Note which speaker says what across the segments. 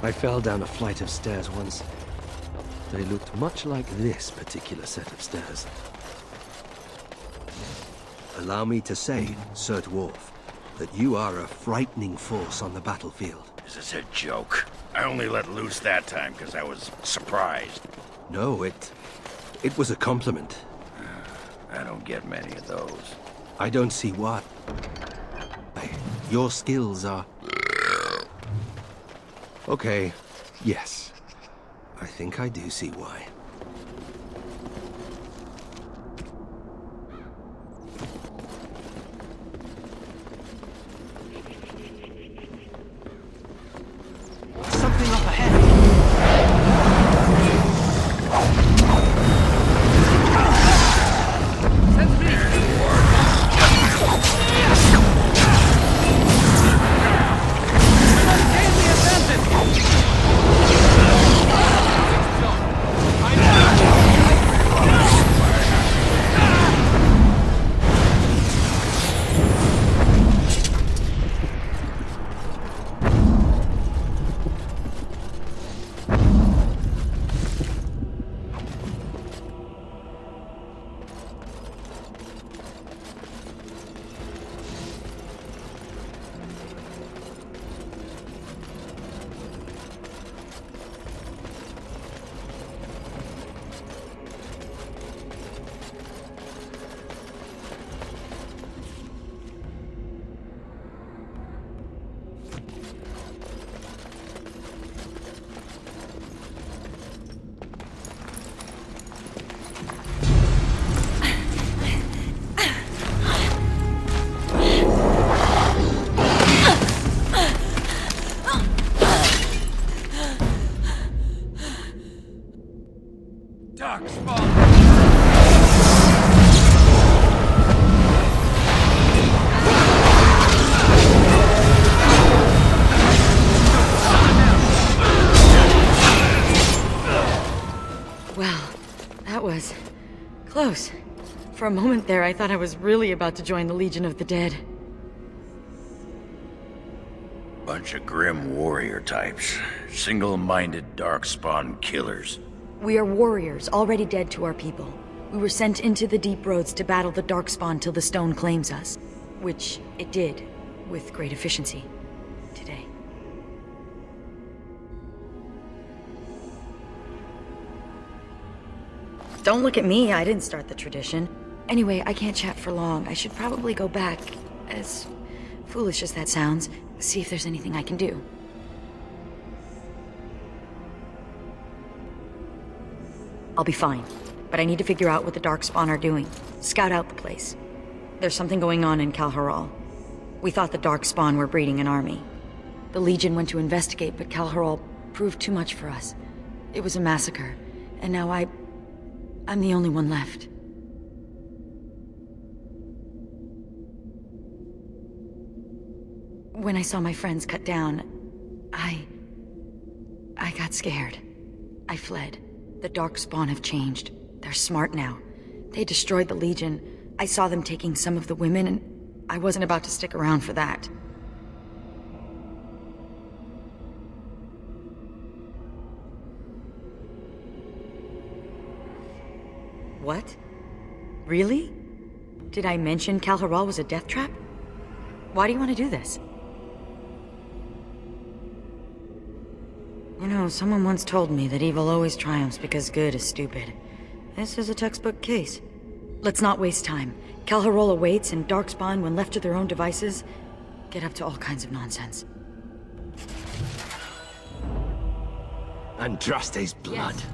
Speaker 1: I fell down a flight of stairs once. They looked much like this particular set of stairs. Allow me to say, Sir Dwarf, that you are a frightening force on the battlefield.
Speaker 2: Is this a joke? I only let loose that time because I was surprised.
Speaker 1: No, it was a compliment.
Speaker 2: I don't get many of those.
Speaker 1: I don't see why. Your skills are... Okay, yes. I think I do see why.
Speaker 3: Something up ahead. Send me. Maintain the advantage. Darkspawn!
Speaker 4: Well, that was close. For a moment there, I thought I was really about to join the Legion of the Dead.
Speaker 2: Bunch of grim warrior types. Single-minded Darkspawn killers.
Speaker 4: We are warriors, already dead to our people. We were sent into the deep roads to battle the Darkspawn till the stone claims us. Which it did, with great efficiency, today. Don't look at me, I didn't start the tradition. Anyway, I can't chat for long. I should probably go back, as foolish as that sounds, see if there's anything I can do. I'll be fine, but I need to figure out what the Darkspawn are doing. Scout out the place. There's something going on in Calharal. We thought the Darkspawn were breeding an army. The Legion went to investigate, but Calharal proved too much for us. It was a massacre, and now I'm the only one left. When I saw my friends cut down, I got scared. I fled. The Darkspawn have changed. They're smart now. They destroyed the Legion. I saw them taking some of the women, and I wasn't about to stick around for that. What? Really? Did I mention Calharal was a death trap? Why do you want to do this? You know, someone once told me that evil always triumphs because good is stupid. This is a textbook case. Let's not waste time. Calharal awaits, and Darkspawn, when left to their own devices, get up to all kinds of nonsense.
Speaker 1: Andraste's blood.
Speaker 4: Yes.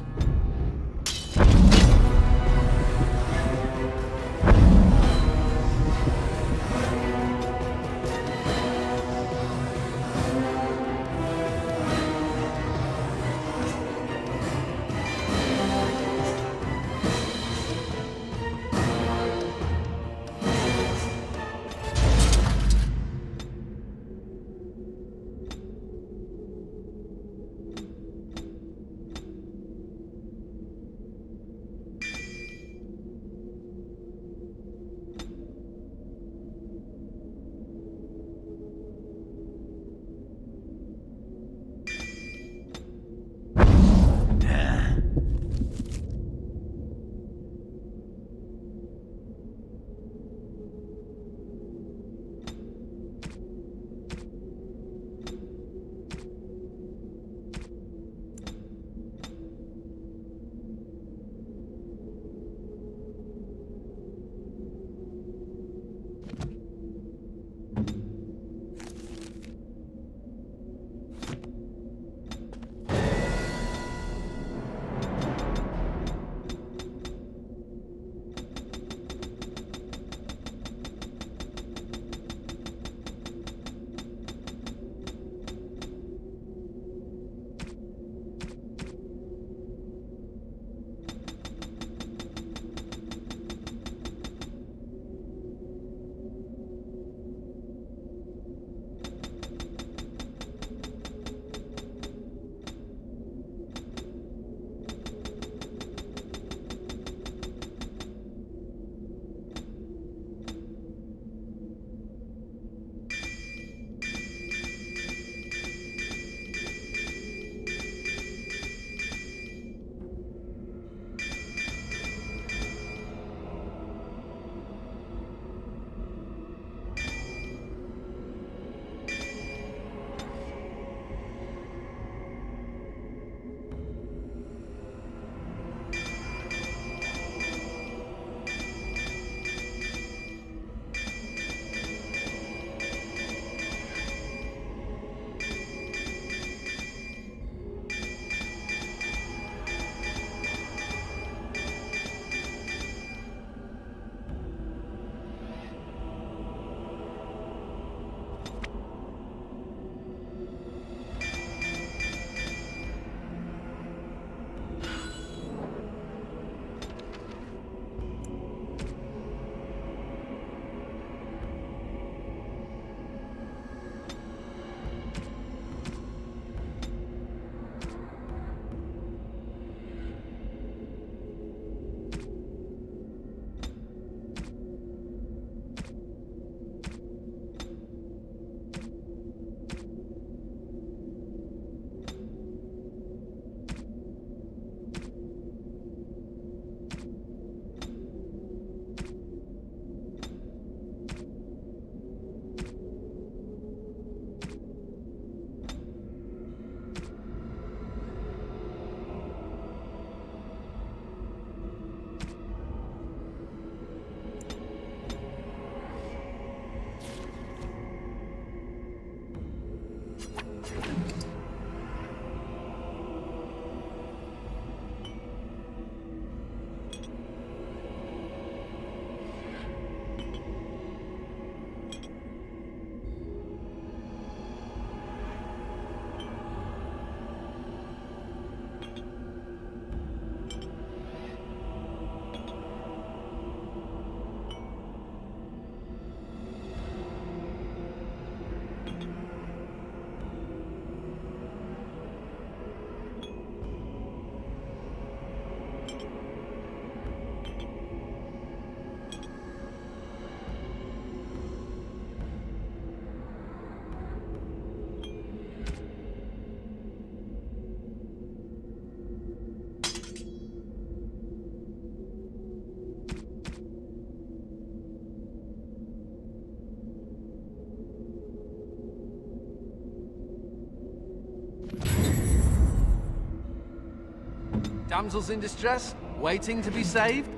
Speaker 3: Damsels in distress? Waiting to be saved?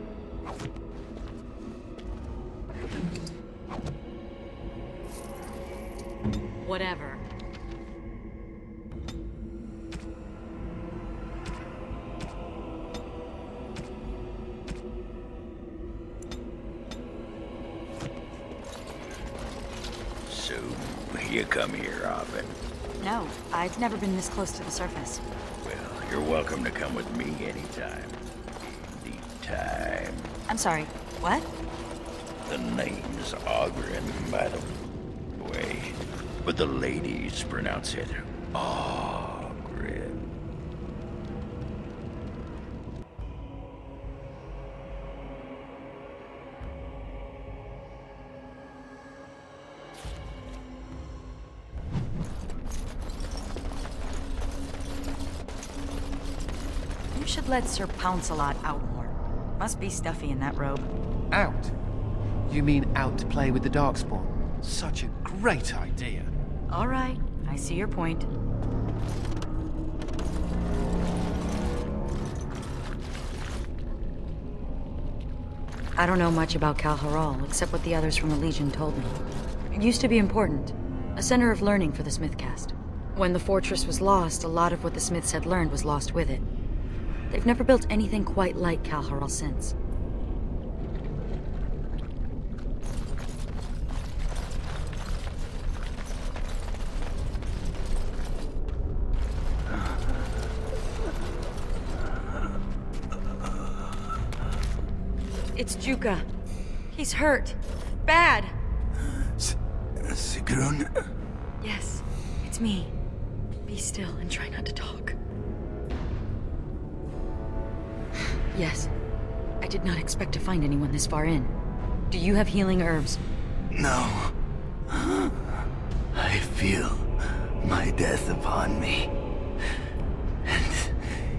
Speaker 4: Whatever.
Speaker 2: So, you come here often?
Speaker 4: No, I've never been this close to the surface.
Speaker 2: Well, you're welcome to come with me anytime. Anytime.
Speaker 4: I'm sorry, what?
Speaker 2: The name's Oghren, by the way. But the ladies pronounce it Oghren.
Speaker 4: You should let Sir Pounce-a-Lot out more. Must be stuffy in that robe.
Speaker 3: Out? You mean out to play with the Darkspawn? Such a great idea.
Speaker 4: All right, I see your point. I don't know much about Calharal, except what the others from the Legion told me. It used to be important. A center of learning for the Smithcast. When the fortress was lost, a lot of what the Smiths had learned was lost with it. They've never built anything quite like Calharal since. It's Juka. He's hurt. Bad.
Speaker 1: Sigrun?
Speaker 4: Yes, it's me. Be still and try not to talk. Yes. I did not expect to find anyone this far in. Do you have healing herbs?
Speaker 1: No. I feel my death upon me. And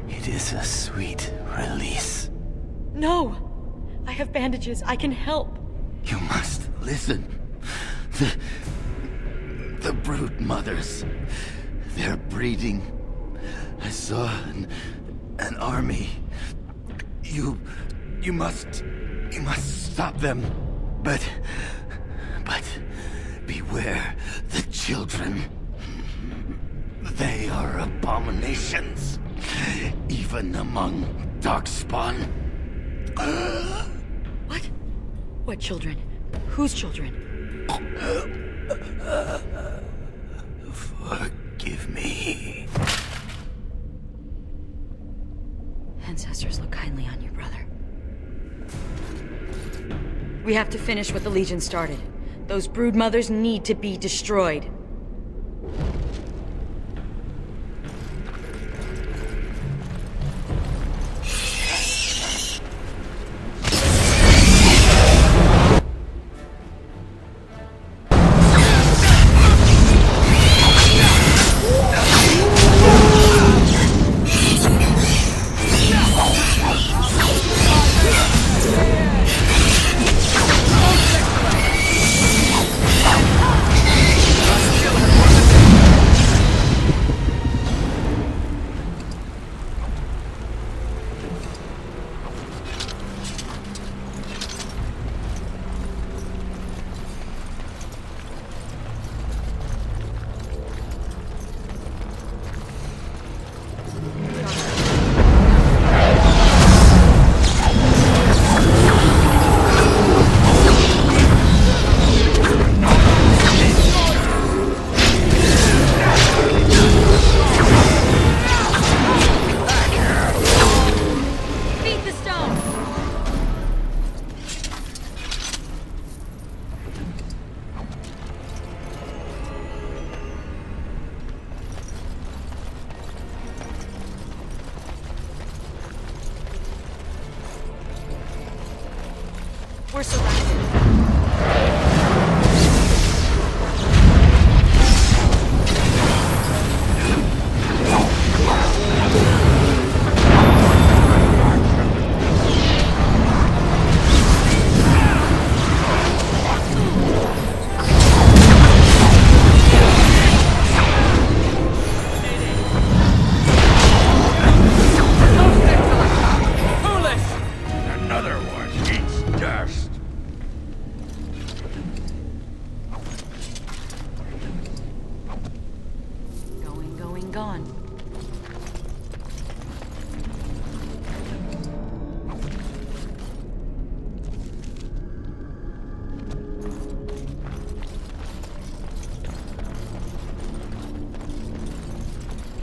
Speaker 1: it is a sweet release.
Speaker 4: No! I have bandages. I can help.
Speaker 1: You must listen. The brood mothers. They're breeding. I saw an army. You must stop them. But beware the children. They are abominations, even among Darkspawn.
Speaker 4: What? What children? Whose children?
Speaker 1: Forgive me.
Speaker 4: Ancestors look kindly on you, brother. We have to finish what the Legion started. Those brood mothers need to be destroyed. We're surrounded. gone.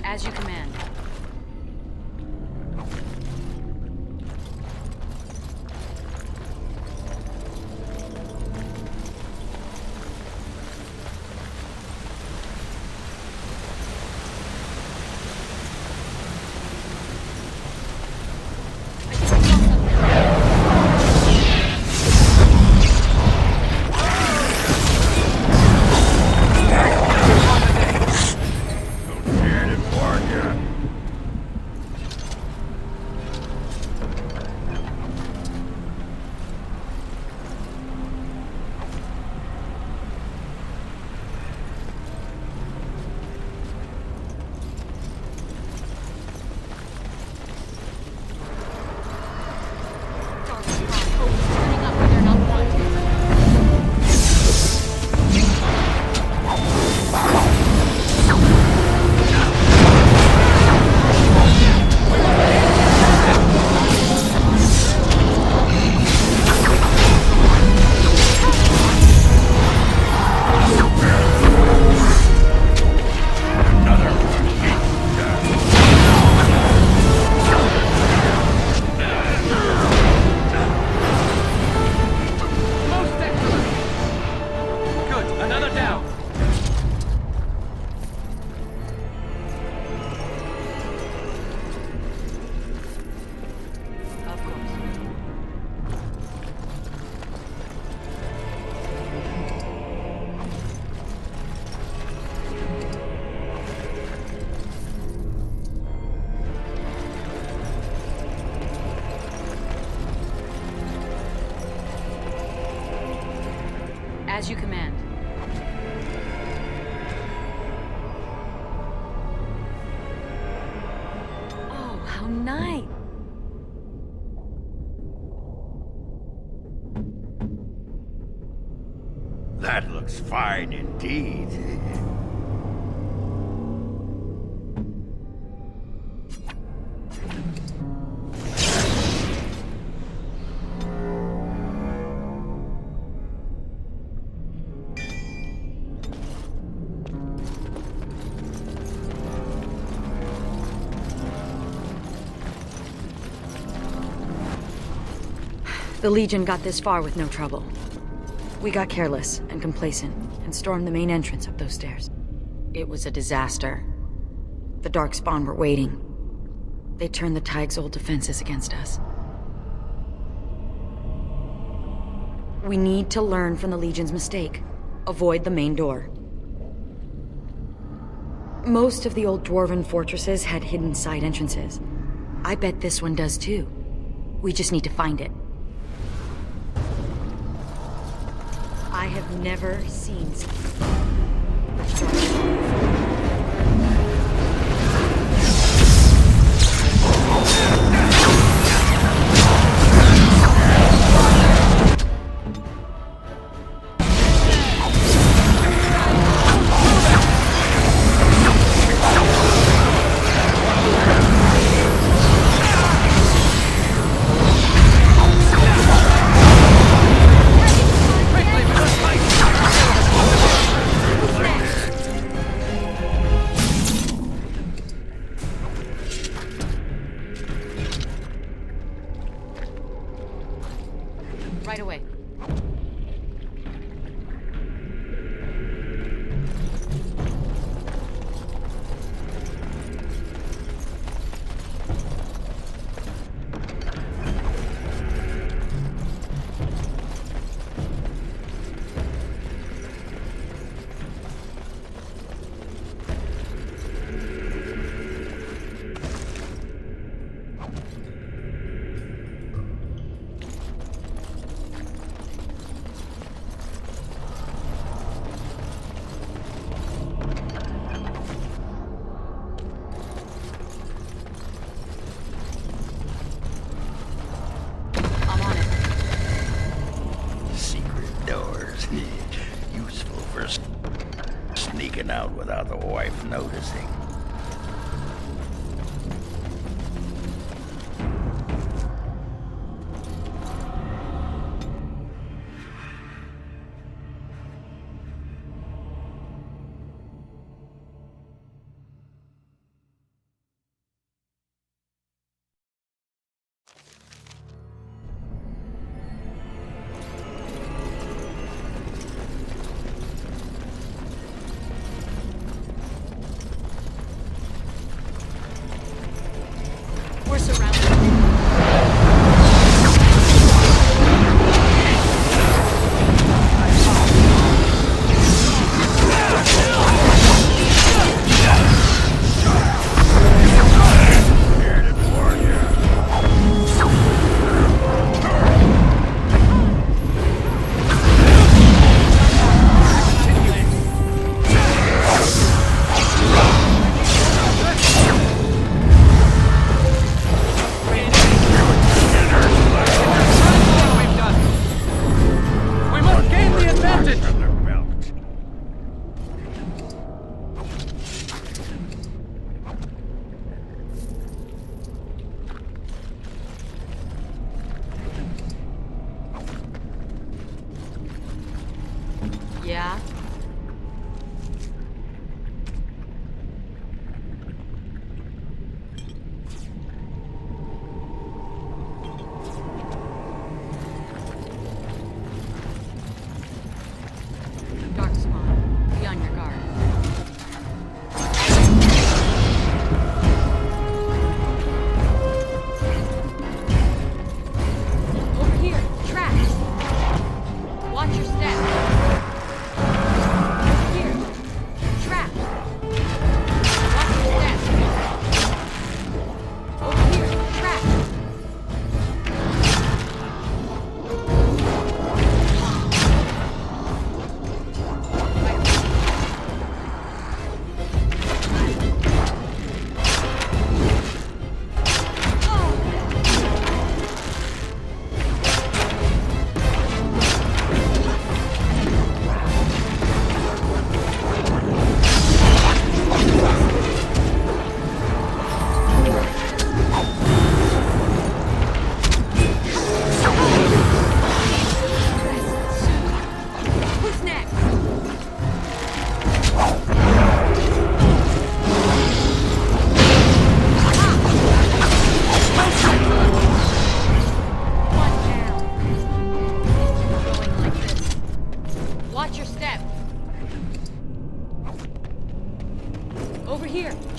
Speaker 4: As you command. As you command. Oh, how nice!
Speaker 2: That looks fine indeed.
Speaker 4: The Legion got this far with no trouble. We got careless and complacent and stormed the main entrance up those stairs. It was a disaster. The Darkspawn were waiting. They turned the Tig's old defenses against us. We need to learn from the Legion's mistake. Avoid the main door. Most of the old Dwarven fortresses had hidden side entrances. I bet this one does too. We just need to find it. I have never seen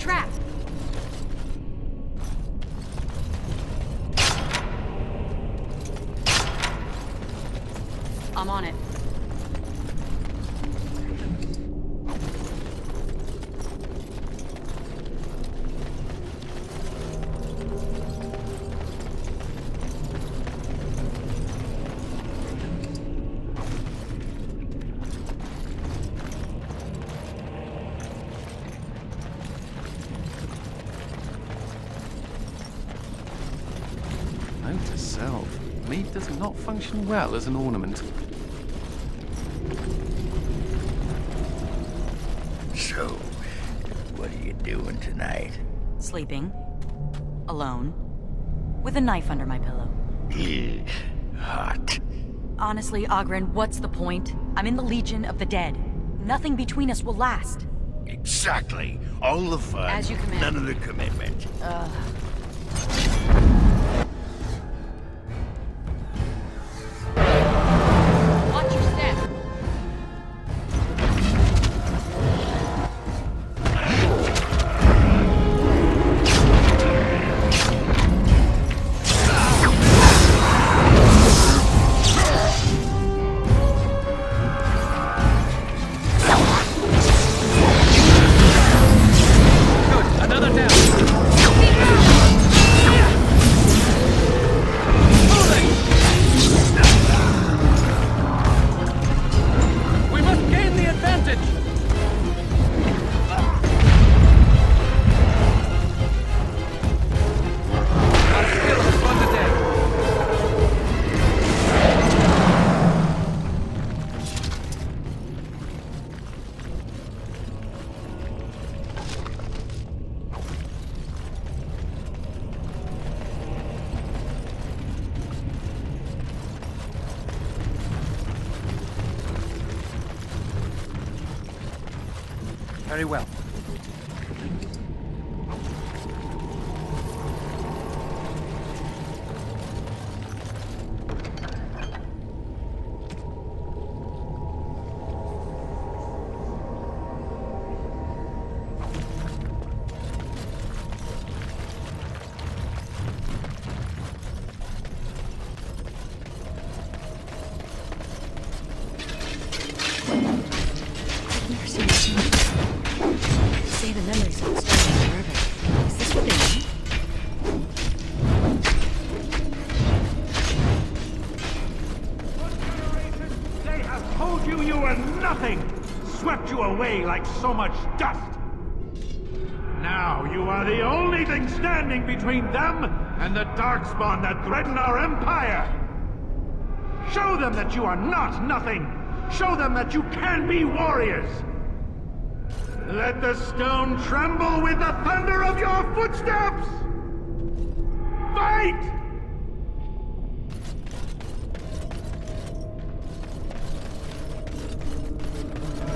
Speaker 4: trap! I'm on it.
Speaker 3: Note to self. Meat does not function well as an ornament.
Speaker 2: So, what are you doing tonight?
Speaker 4: Sleeping. Alone. With a knife under my pillow.
Speaker 2: Hot.
Speaker 4: Honestly, Oghren, what's the point? I'm in the Legion of the Dead. Nothing between us will last.
Speaker 2: Exactly. All the fun,
Speaker 4: As you command.
Speaker 2: none of the commitment.
Speaker 4: Watch your step.
Speaker 3: Good, another down. We must gain the advantage. Our skill has won the day. Very well.
Speaker 4: I've never seen this much. Say the memories of the story forever. Is this what they mean?
Speaker 5: They have told you you were nothing! Swept you away like so much dust! Now you are the only thing standing between them and the Darkspawn that threaten our empire! Show them that you are not nothing! Show them that you can be warriors! Let the stone tremble with the thunder of your footsteps! Fight!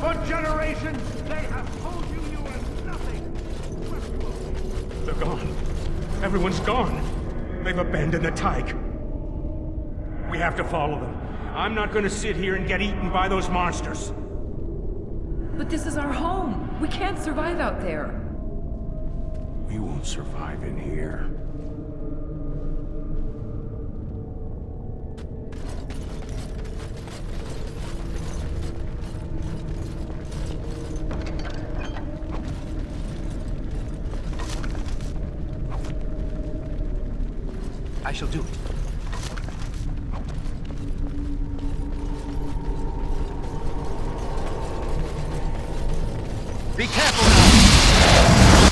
Speaker 5: For generations, they have told you you are nothing!
Speaker 6: They're gone. Everyone's gone. They've abandoned the Tyke. We have to follow them. I'm not gonna sit here and get eaten by those monsters.
Speaker 7: But this is our home. We can't survive out there.
Speaker 6: We won't survive in here.
Speaker 3: I shall do it. Be careful now!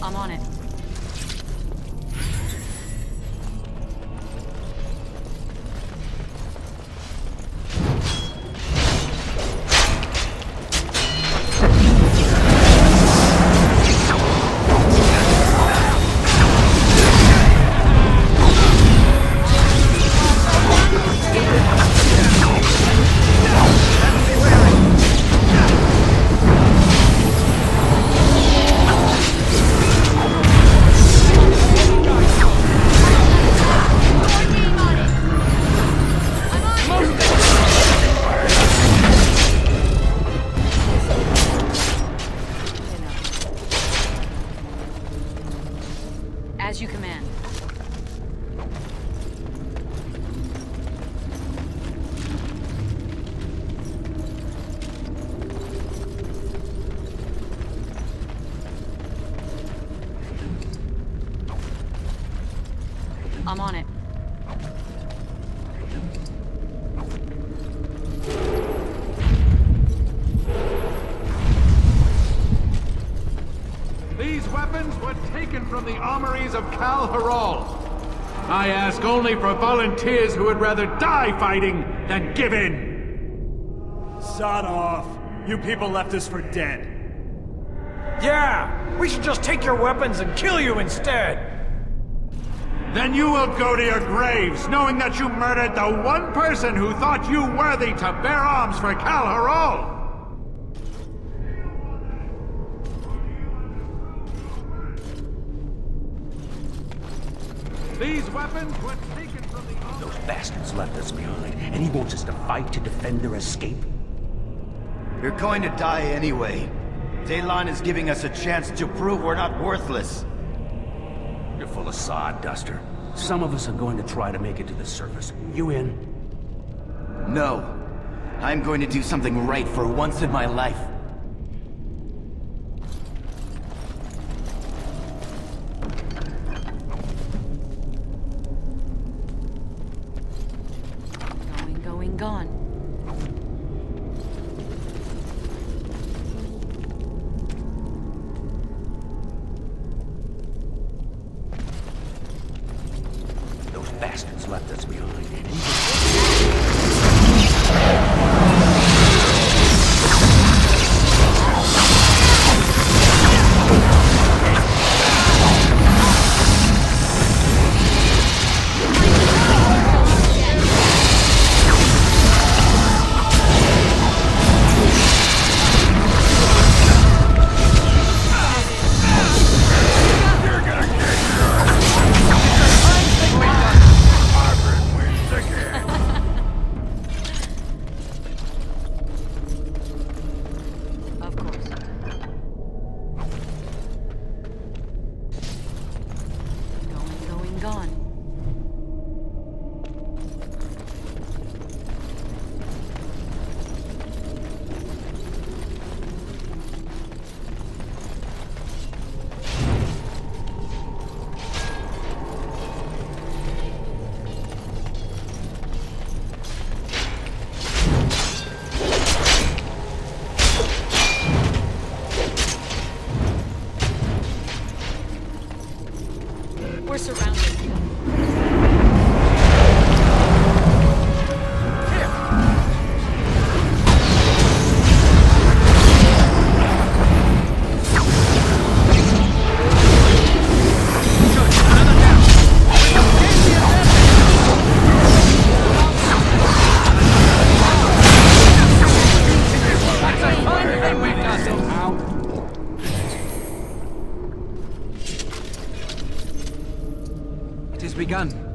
Speaker 4: I'm on it. As you command. I'm on it.
Speaker 5: These weapons were taken from the armories of Kal Haral. I ask only for volunteers who would rather die fighting than give in.
Speaker 6: Sod off. You people left us for dead.
Speaker 8: Yeah! We should just take your weapons and kill you instead!
Speaker 5: Then you will go to your graves, knowing that you murdered the one person who thought you worthy to bear arms for Kal Haral! These weapons were taken from the...
Speaker 2: Those bastards left us behind, and he wants us to fight to defend their escape?
Speaker 9: You're going to die anyway. Daylon is giving us a chance to prove we're not worthless.
Speaker 2: You're full of sod, Duster. Some of us are going to try to make it to the surface. You in?
Speaker 9: No. I'm going to do something right for once in my life.
Speaker 4: Gone.
Speaker 2: Those bastards left us behind.
Speaker 3: Begun.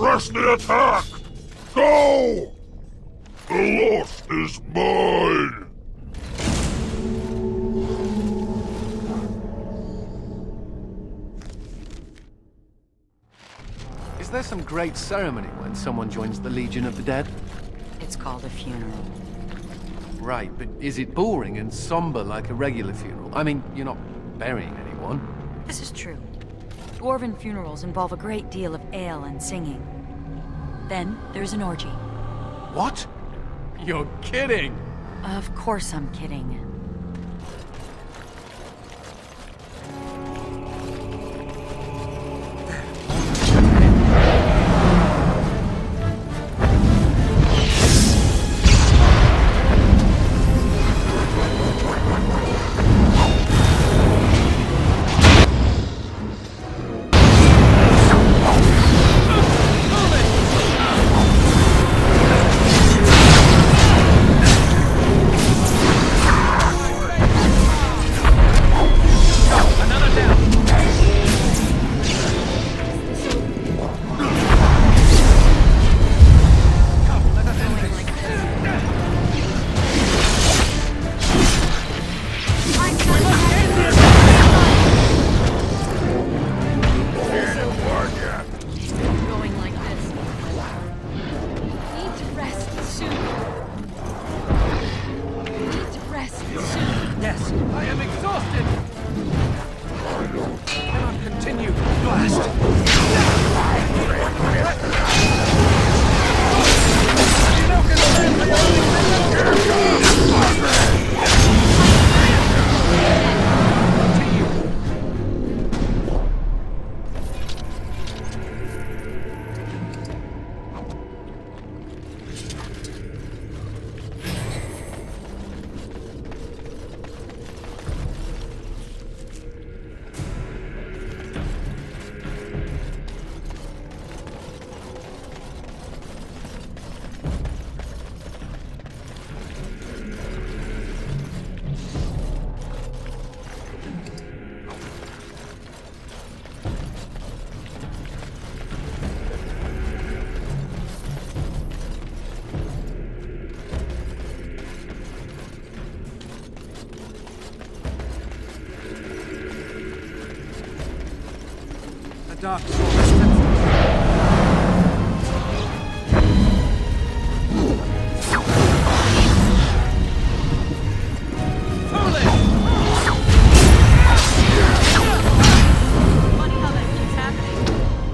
Speaker 10: press the attack! Go! The loss is mine!
Speaker 3: Is there some great ceremony when someone joins the Legion of the Dead?
Speaker 4: It's called a funeral.
Speaker 3: Right, but is it boring and somber like a regular funeral? I mean, you're not burying anyone.
Speaker 4: This is true. Dwarven funerals involve a great deal of ale and singing. Then there's an orgy.
Speaker 3: What? You're kidding!
Speaker 4: Of course I'm kidding.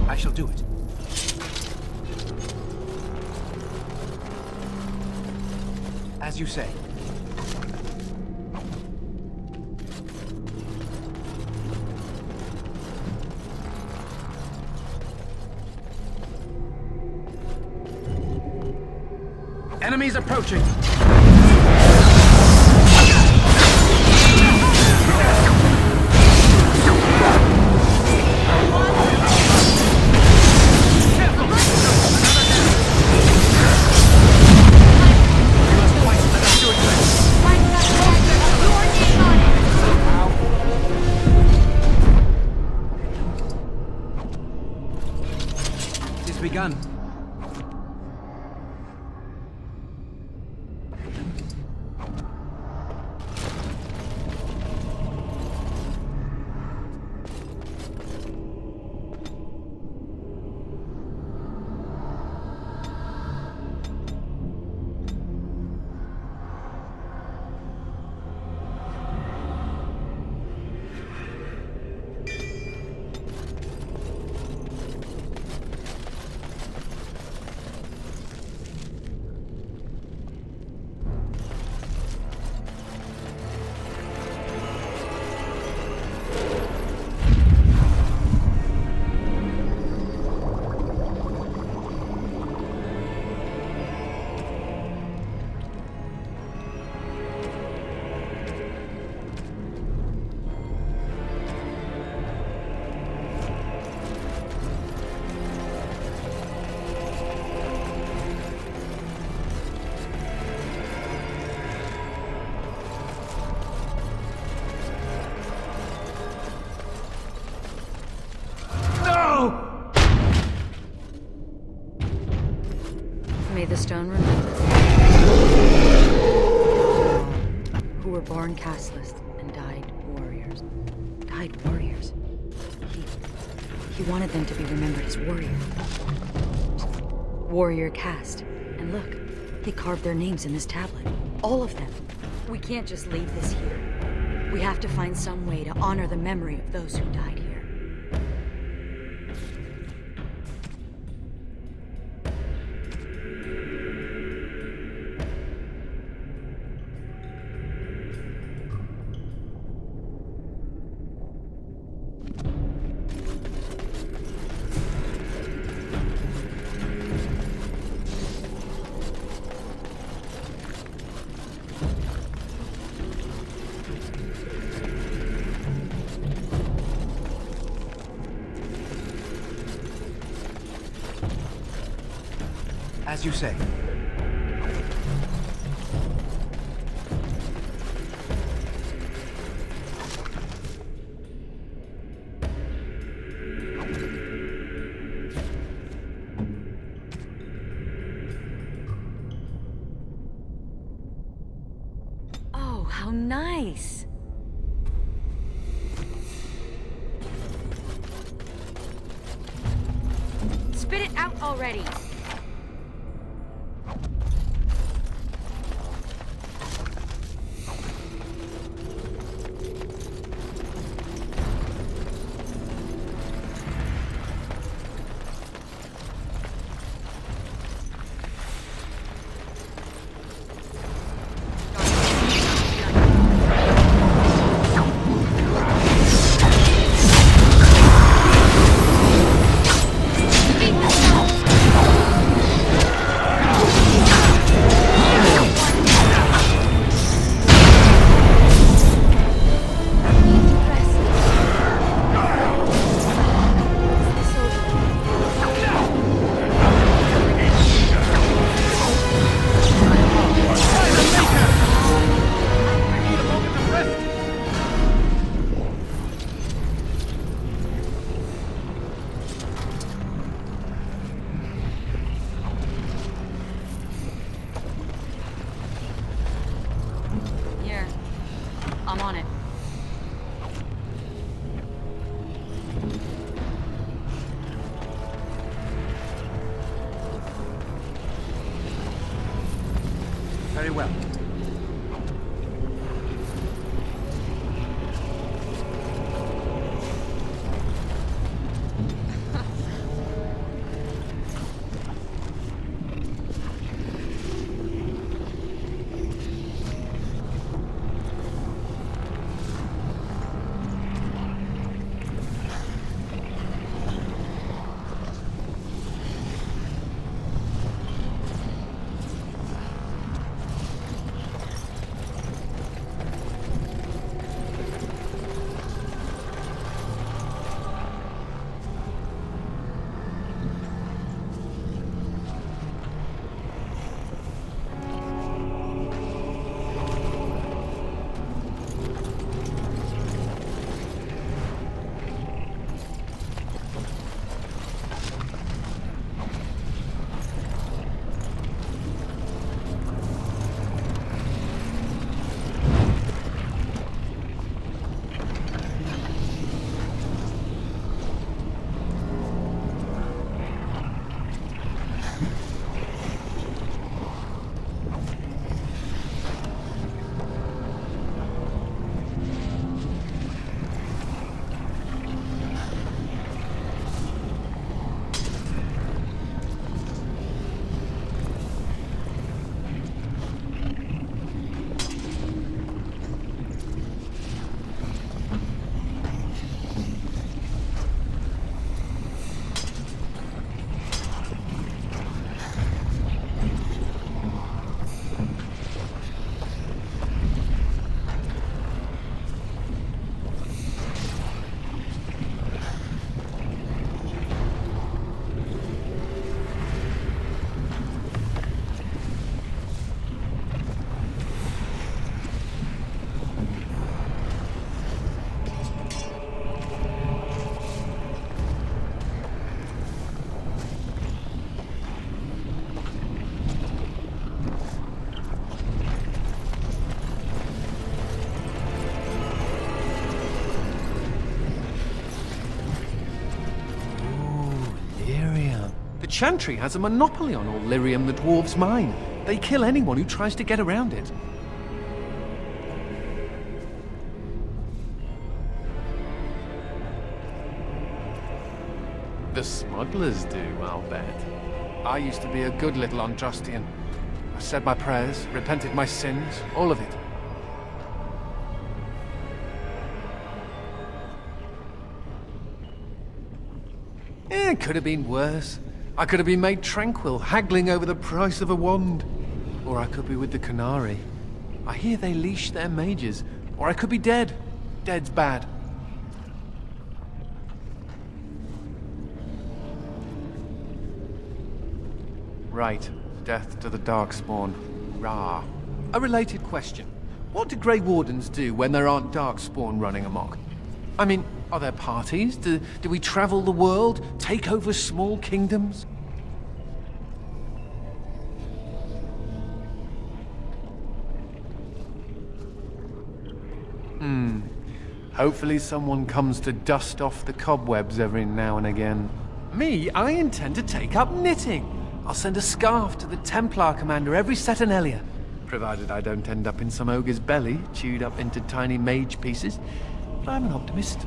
Speaker 3: I shall do it. As you say. Enemies approaching! It is begun.
Speaker 4: May the stone remember. Who were born casteless and died warriors. Died warriors. He wanted them to be remembered as warriors. Warrior caste. And look, they carved their names in this tablet. All of them. We can't just leave this here. We have to find some way to honor the memory of those who died here.
Speaker 9: As you say.
Speaker 4: Oh, how nice! Spit it out already! I'm on it.
Speaker 9: Very well.
Speaker 3: Chantry has a monopoly on all lyrium the dwarves mine. They kill anyone who tries to get around it. The smugglers do, I'll bet. I used to be a good little Andrastian. I said my prayers, repented my sins, all of it. It could have been worse. I could have been made tranquil, haggling over the price of a wand. Or I could be with the Canary. I hear they leash their mages. Or I could be dead. Dead's bad. Right. Death to the Darkspawn. Rah. A related question. What do Grey Wardens do when there aren't Darkspawn running amok? I mean, are there parties? Do we travel the world? Take over small kingdoms? Hopefully someone comes to dust off the cobwebs every now and again. Me, I intend to take up knitting. I'll send a scarf to the Templar commander every Saturnalia, provided I don't end up in some ogre's belly, chewed up into tiny mage pieces. But I'm an optimist.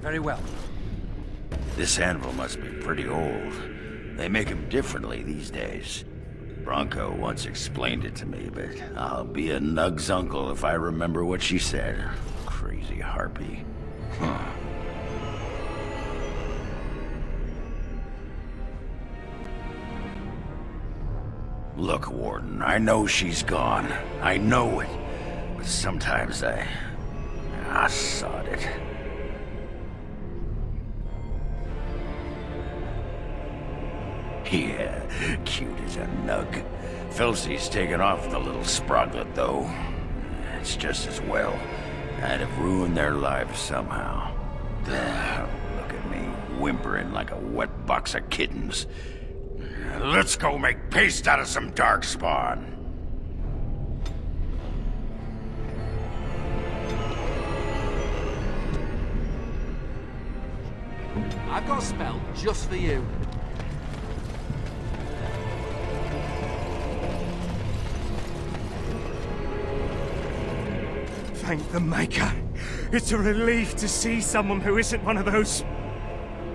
Speaker 2: Very well.
Speaker 11: This anvil must be pretty old. They make them differently these days. Bronco once explained it to me, but I'll be a Nug's uncle if I remember what she said. Crazy harpy. Huh. Look, Warden, I know she's gone. I know it. But sometimes I sod it. Yeah, cute as a nug. Filthy's taken off the little sproglet, though. It's just as well. I'd have ruined their lives somehow. Look at me, whimpering like a wet box of kittens. Let's go make paste out of some Darkspawn.
Speaker 3: I've got a spell just for you.
Speaker 8: Thank the Maker. It's a relief to see someone who isn't one of those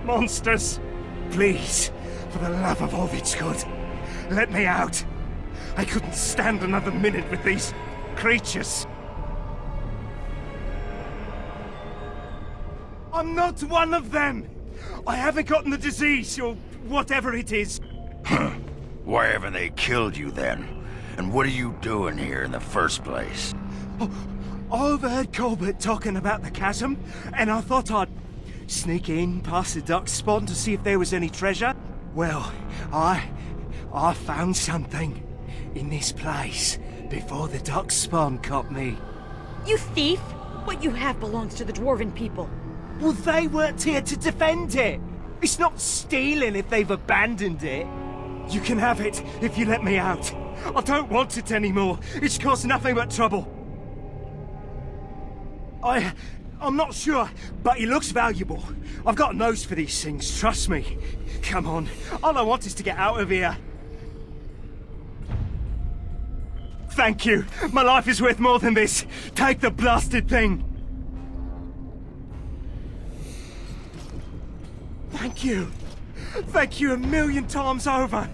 Speaker 8: monsters. Please, for the love of all that's good, let me out. I couldn't stand another minute with these creatures. I'm not one of them. I haven't gotten the disease, or whatever it is.
Speaker 11: Why haven't they killed you then? And what are you doing here in the first place?
Speaker 8: I overheard Colbert talking about the chasm, and I thought I'd sneak in past the Darkspawn to see if there was any treasure. Well, I found something in this place before the Darkspawn caught me.
Speaker 4: You thief! What you have belongs to the Dwarven people.
Speaker 8: Well, they weren't here to defend it. It's not stealing if they've abandoned it. You can have it if you let me out. I don't want it anymore. It's caused nothing but trouble. I'm not sure, but it looks valuable. I've got a nose for these things, trust me. Come on, all I want is to get out of here. Thank you. My life is worth more than this. Take the blasted thing. Thank you. Thank you a million times over.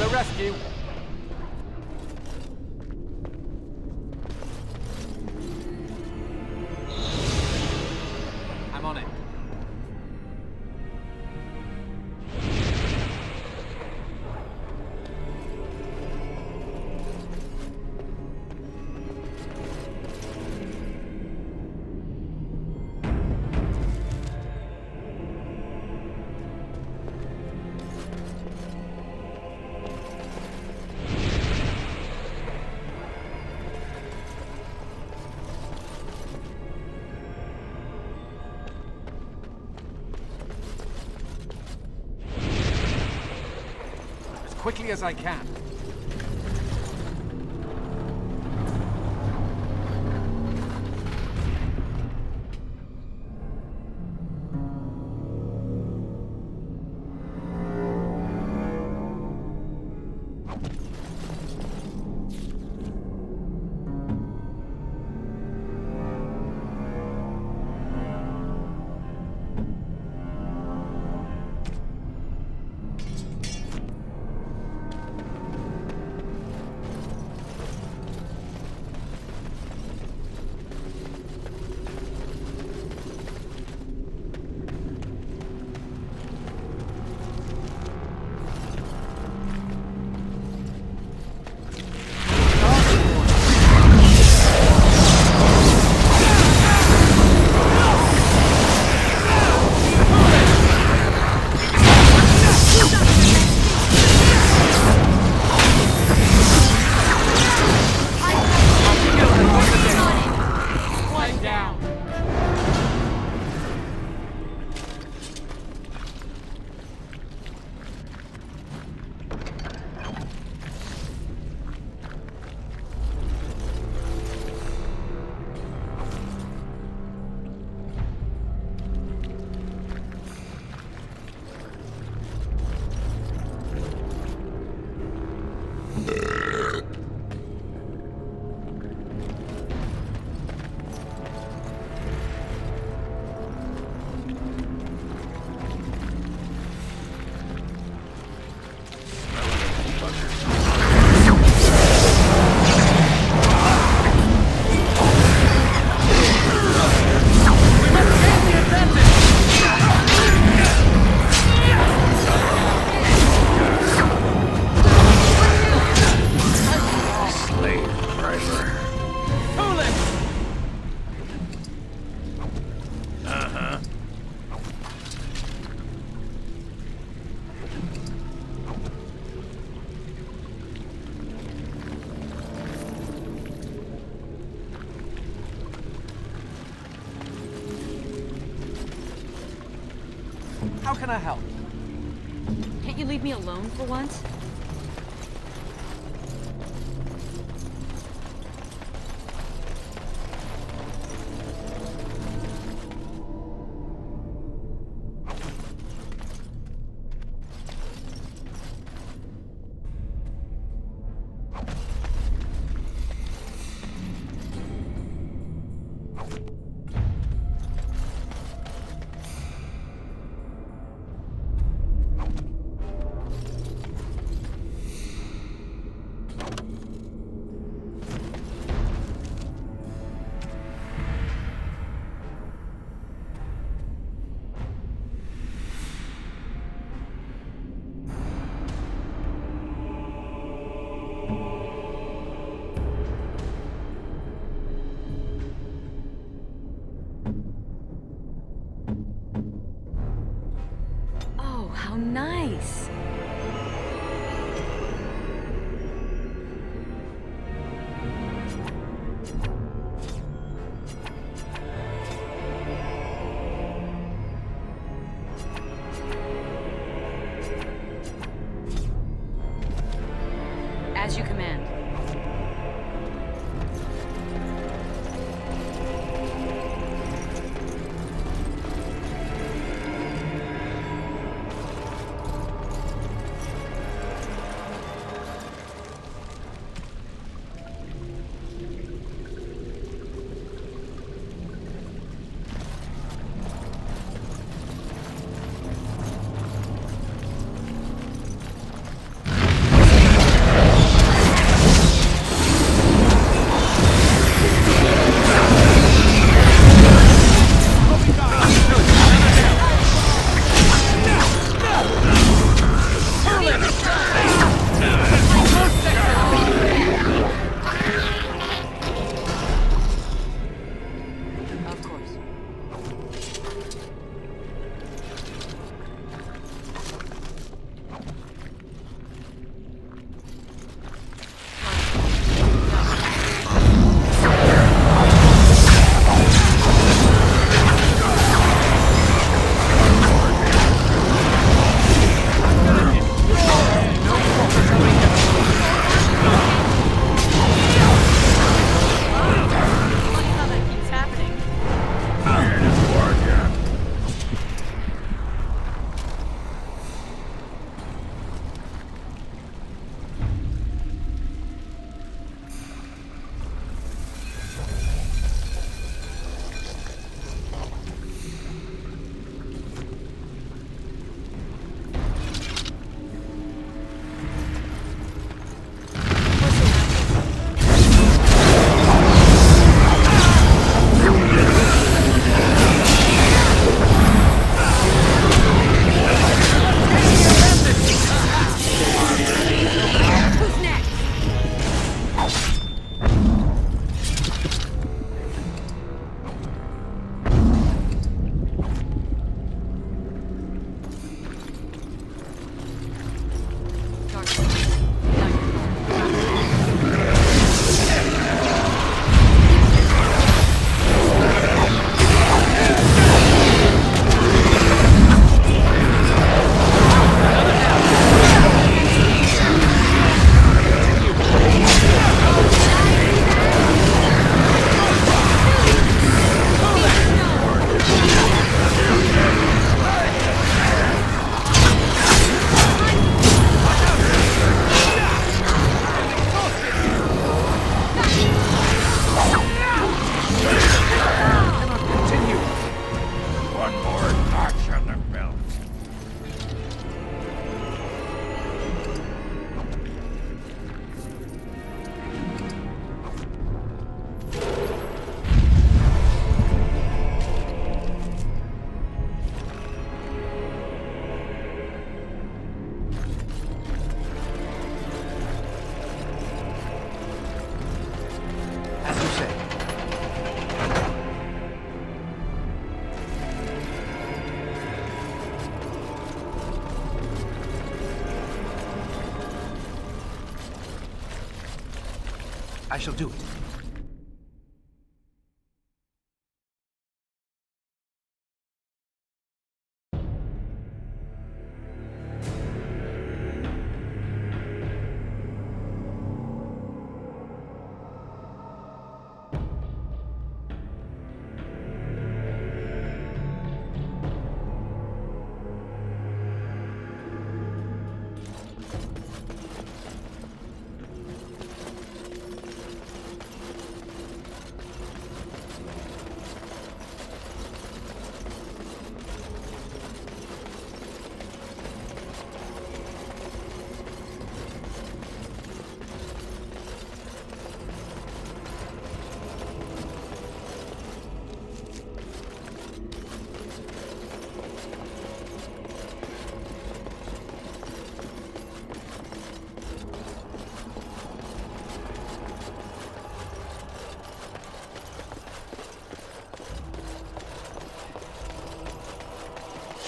Speaker 3: Rescue. I'm on it. Quickly as I can. How can I help?
Speaker 4: Can't you leave me alone for once? Nice. As you command.
Speaker 8: I shall do it.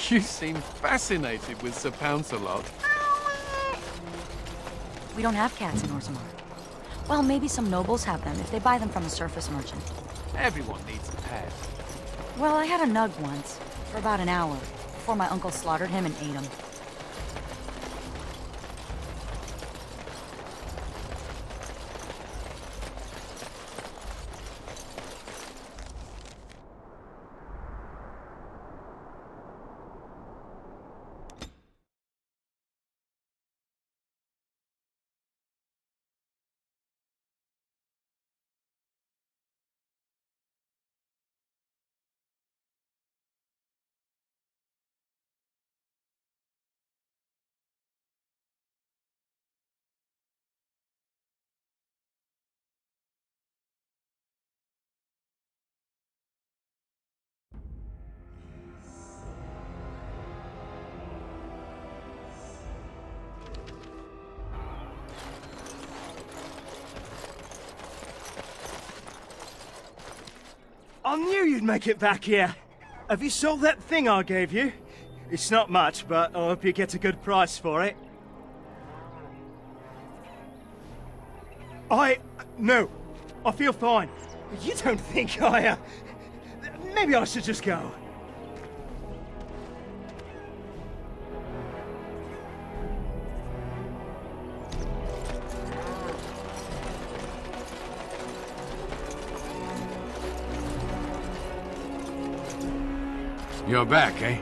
Speaker 3: You seem fascinated with Sir Pounce-a-Lot.
Speaker 4: We don't have cats in Orzammar. Well, maybe some nobles have them if they buy them from a surface merchant.
Speaker 3: Everyone needs a pet.
Speaker 4: Well, I had a nug once, for about an hour, before my uncle slaughtered him and ate him.
Speaker 8: I knew you'd make it back here. Have you sold that thing I gave you? It's not much, but I hope you get a good price for it. No. I feel fine. You don't think maybe I should just go.
Speaker 12: You're back, eh?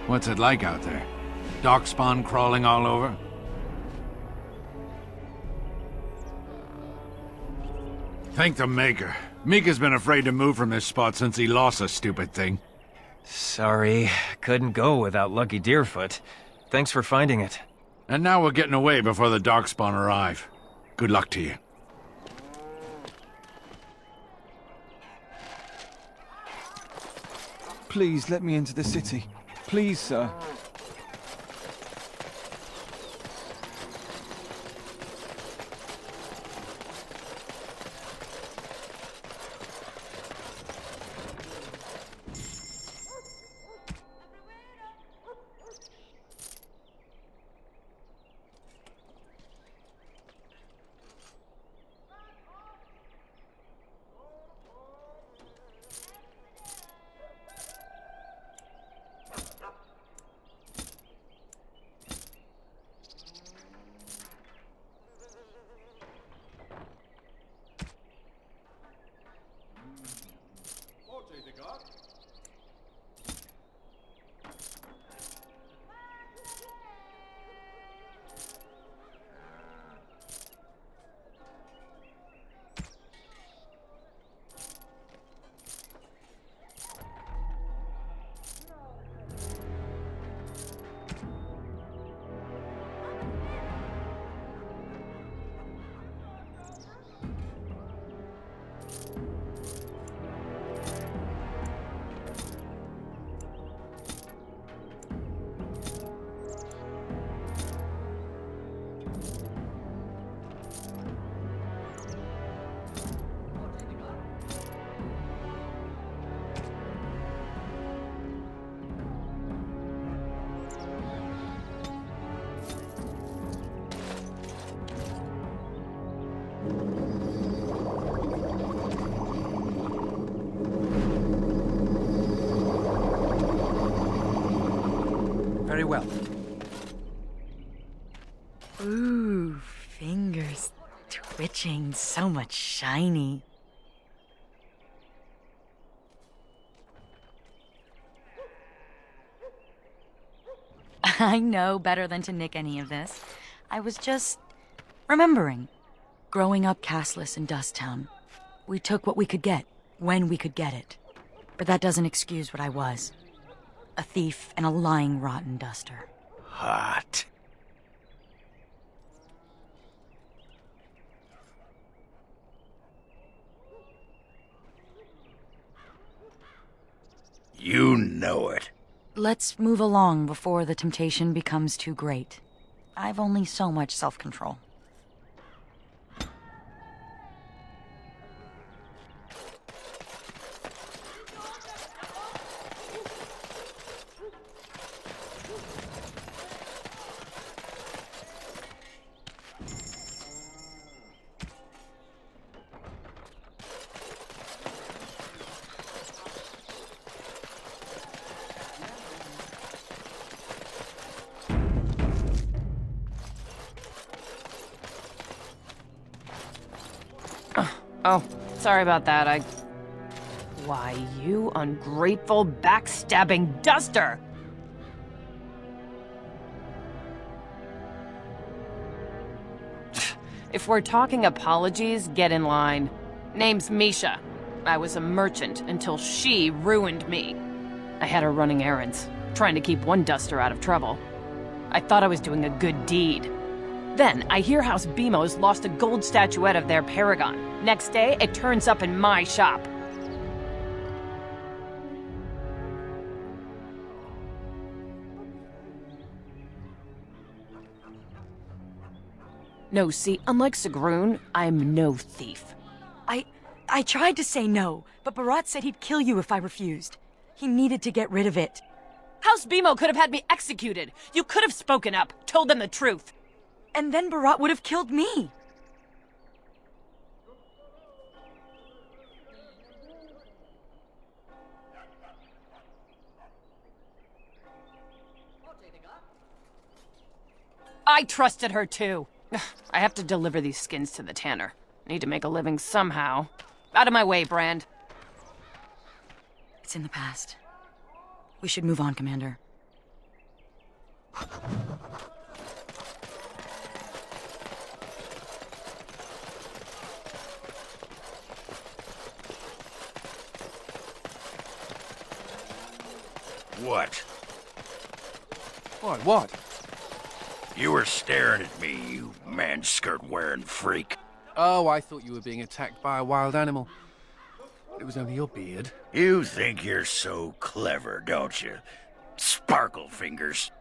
Speaker 12: What's it like out there? Darkspawn crawling all over? Thank the Maker. Mika's been afraid to move from this spot since he lost the stupid thing.
Speaker 13: Sorry, couldn't go without Lucky Deerfoot. Thanks for finding it.
Speaker 12: And now we're getting away before the Darkspawn arrive. Good luck to you.
Speaker 14: Please let me into the city. Please, sir.
Speaker 3: Very well.
Speaker 4: Ooh, fingers twitching, so much shiny. I know better than to nick any of this. I was just remembering. Growing up castless in Dusttown, we took what we could get, when we could get it. But that doesn't excuse what I was. A thief and a lying rotten duster.
Speaker 11: Hot. You know it.
Speaker 4: Let's move along before the temptation becomes too great. I've only so much self-control.
Speaker 15: Oh, sorry about that. Why, you ungrateful, backstabbing duster! If we're talking apologies, get in line. Name's Misha. I was a merchant until she ruined me. I had her running errands, trying to keep one duster out of trouble. I thought I was doing a good deed. Then, I hear House Bemo's lost a gold statuette of their paragon. Next day, it turns up in my shop. No, see, unlike Sagroon, I'm no thief.
Speaker 4: I tried to say no, but Barat said he'd kill you if I refused. He needed to get rid of it.
Speaker 15: House Bemo could have had me executed. You could have spoken up, told them the truth.
Speaker 4: And then Barat would have killed me.
Speaker 15: I trusted her too. I have to deliver these skins to the tanner. Need to make a living somehow. Out of my way, Brand.
Speaker 4: It's in the past. We should move on, Commander.
Speaker 11: What?
Speaker 3: What?
Speaker 11: You were staring at me, you man-skirt-wearing freak.
Speaker 3: Oh, I thought you were being attacked by a wild animal. It was only your beard.
Speaker 11: You think you're so clever, don't you? Sparkle fingers.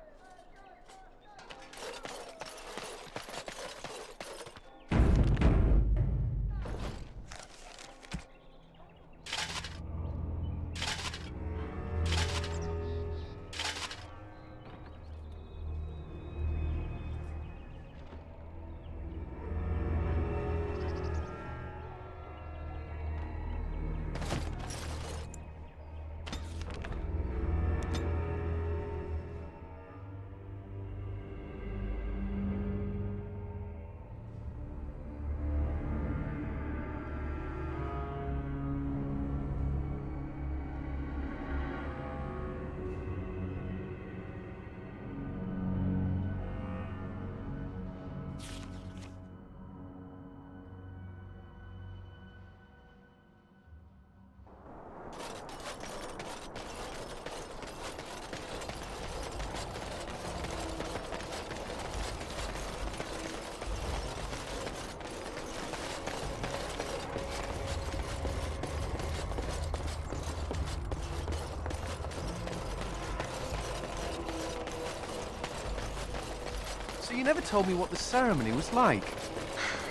Speaker 3: So you never told me what the ceremony was like.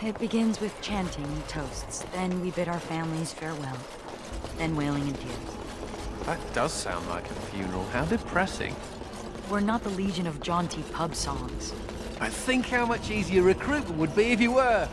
Speaker 4: It begins with chanting and toasts. Then we bid our families farewell. Then wailing and tears.
Speaker 3: That does sound like a funeral. How depressing.
Speaker 4: We're not the legion of jaunty pub songs.
Speaker 3: I think how much easier recruitment would be if you were.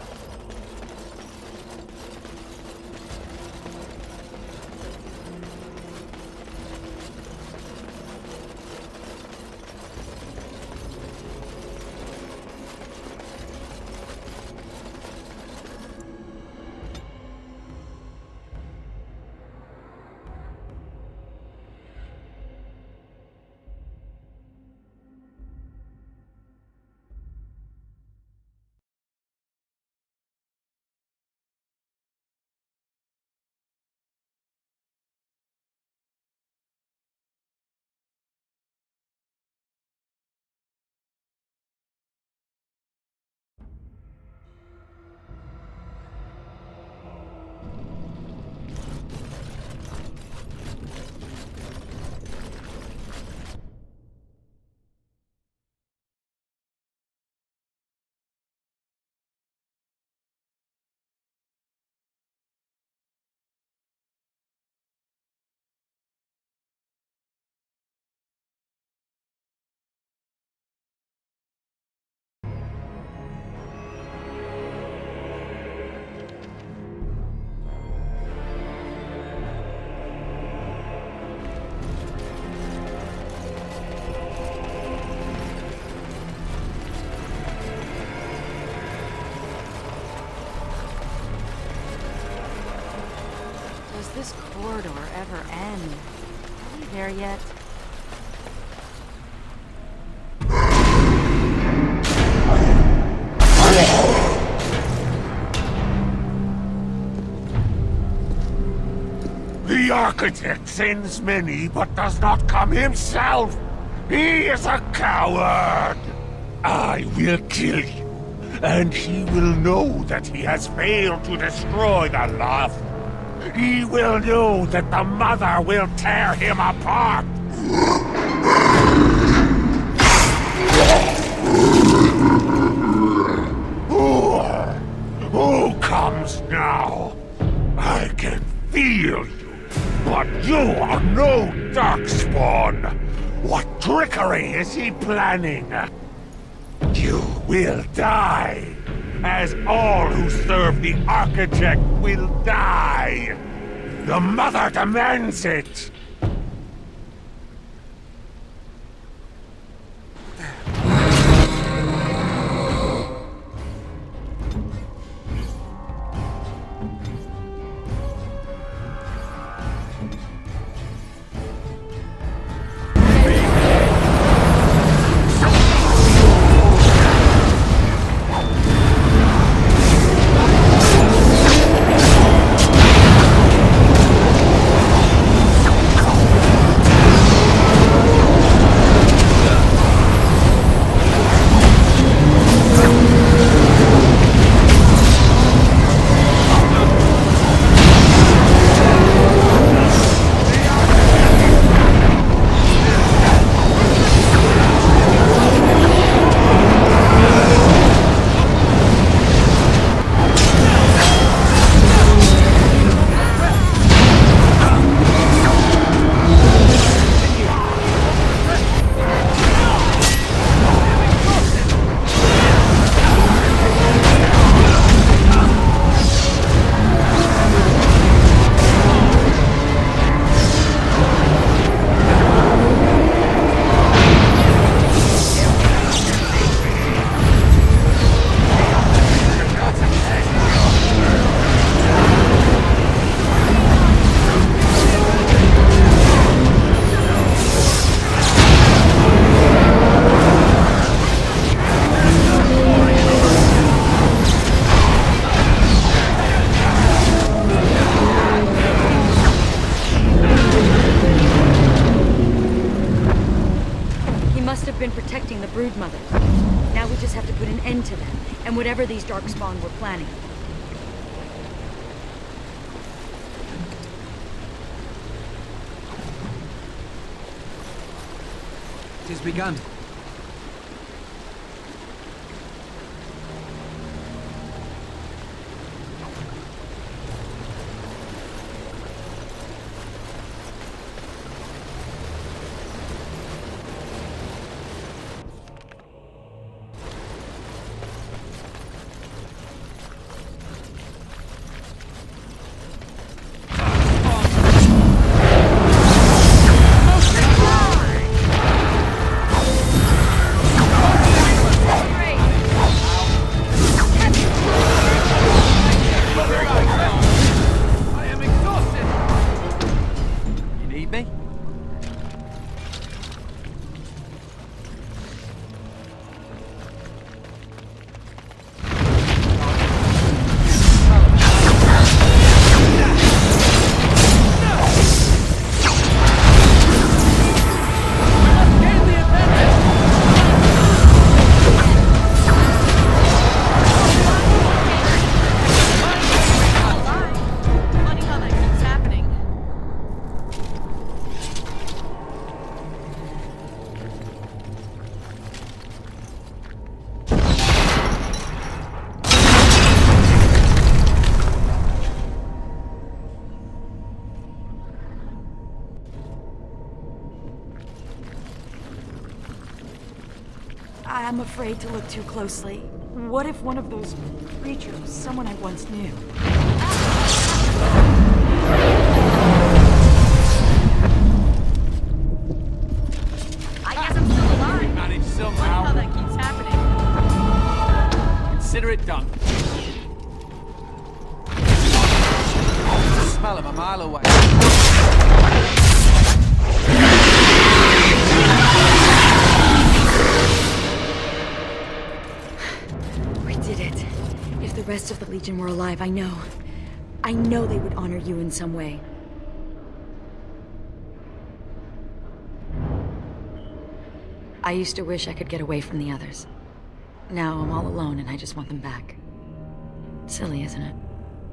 Speaker 4: this corridor ever end? Are we there yet?
Speaker 10: The Architect sends many, but does not come himself. He is a coward. I will kill you, and he will know that he has failed to destroy the Loft. He will know that the Mother will tear him apart. Who comes now? I can feel you. But you are no Darkspawn! What trickery is he planning? You will die, as all who serve the Architect will die! The Mother demands it!
Speaker 4: Whatever these Darkspawn were planning.
Speaker 16: It has begun.
Speaker 4: I'm afraid to look too closely. What if one of those creatures was someone I once knew?
Speaker 15: I guess I'm still alive.
Speaker 3: Managed somehow.
Speaker 15: Funny how that keeps happening.
Speaker 3: Consider it done.
Speaker 14: smell him a mile away.
Speaker 4: We did it. If the rest of the Legion were alive, I know they would honor you in some way. I used to wish I could get away from the others. Now I'm all alone and I just want them back. Silly, isn't it?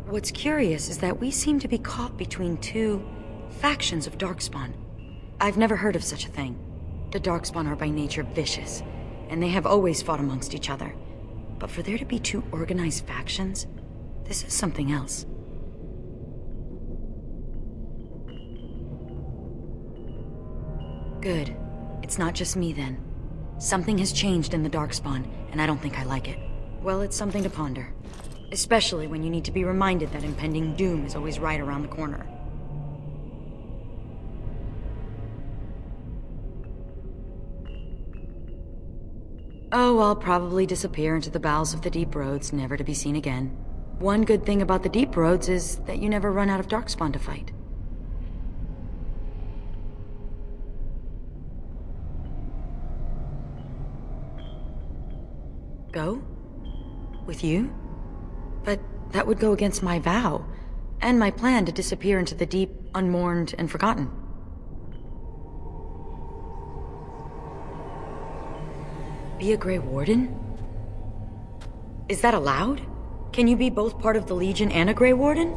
Speaker 4: What's curious is that we seem to be caught between two factions of Darkspawn. I've never heard of such a thing. The Darkspawn are by nature vicious, and they have always fought amongst each other. But for there to be two organized factions, this is something else. Good. It's not just me then. Something has changed in the Darkspawn, and I don't think I like it. Well, it's something to ponder. Especially when you need to be reminded that impending doom is always right around the corner. Oh, I'll probably disappear into the bowels of the deep roads, never to be seen again. One good thing about the deep roads is that you never run out of Darkspawn to fight. Go? With you? But that would go against my vow, and my plan to disappear into the deep, unmourned, and forgotten. Be a Grey Warden? Is that allowed? Can you be both part of the Legion and a Grey Warden?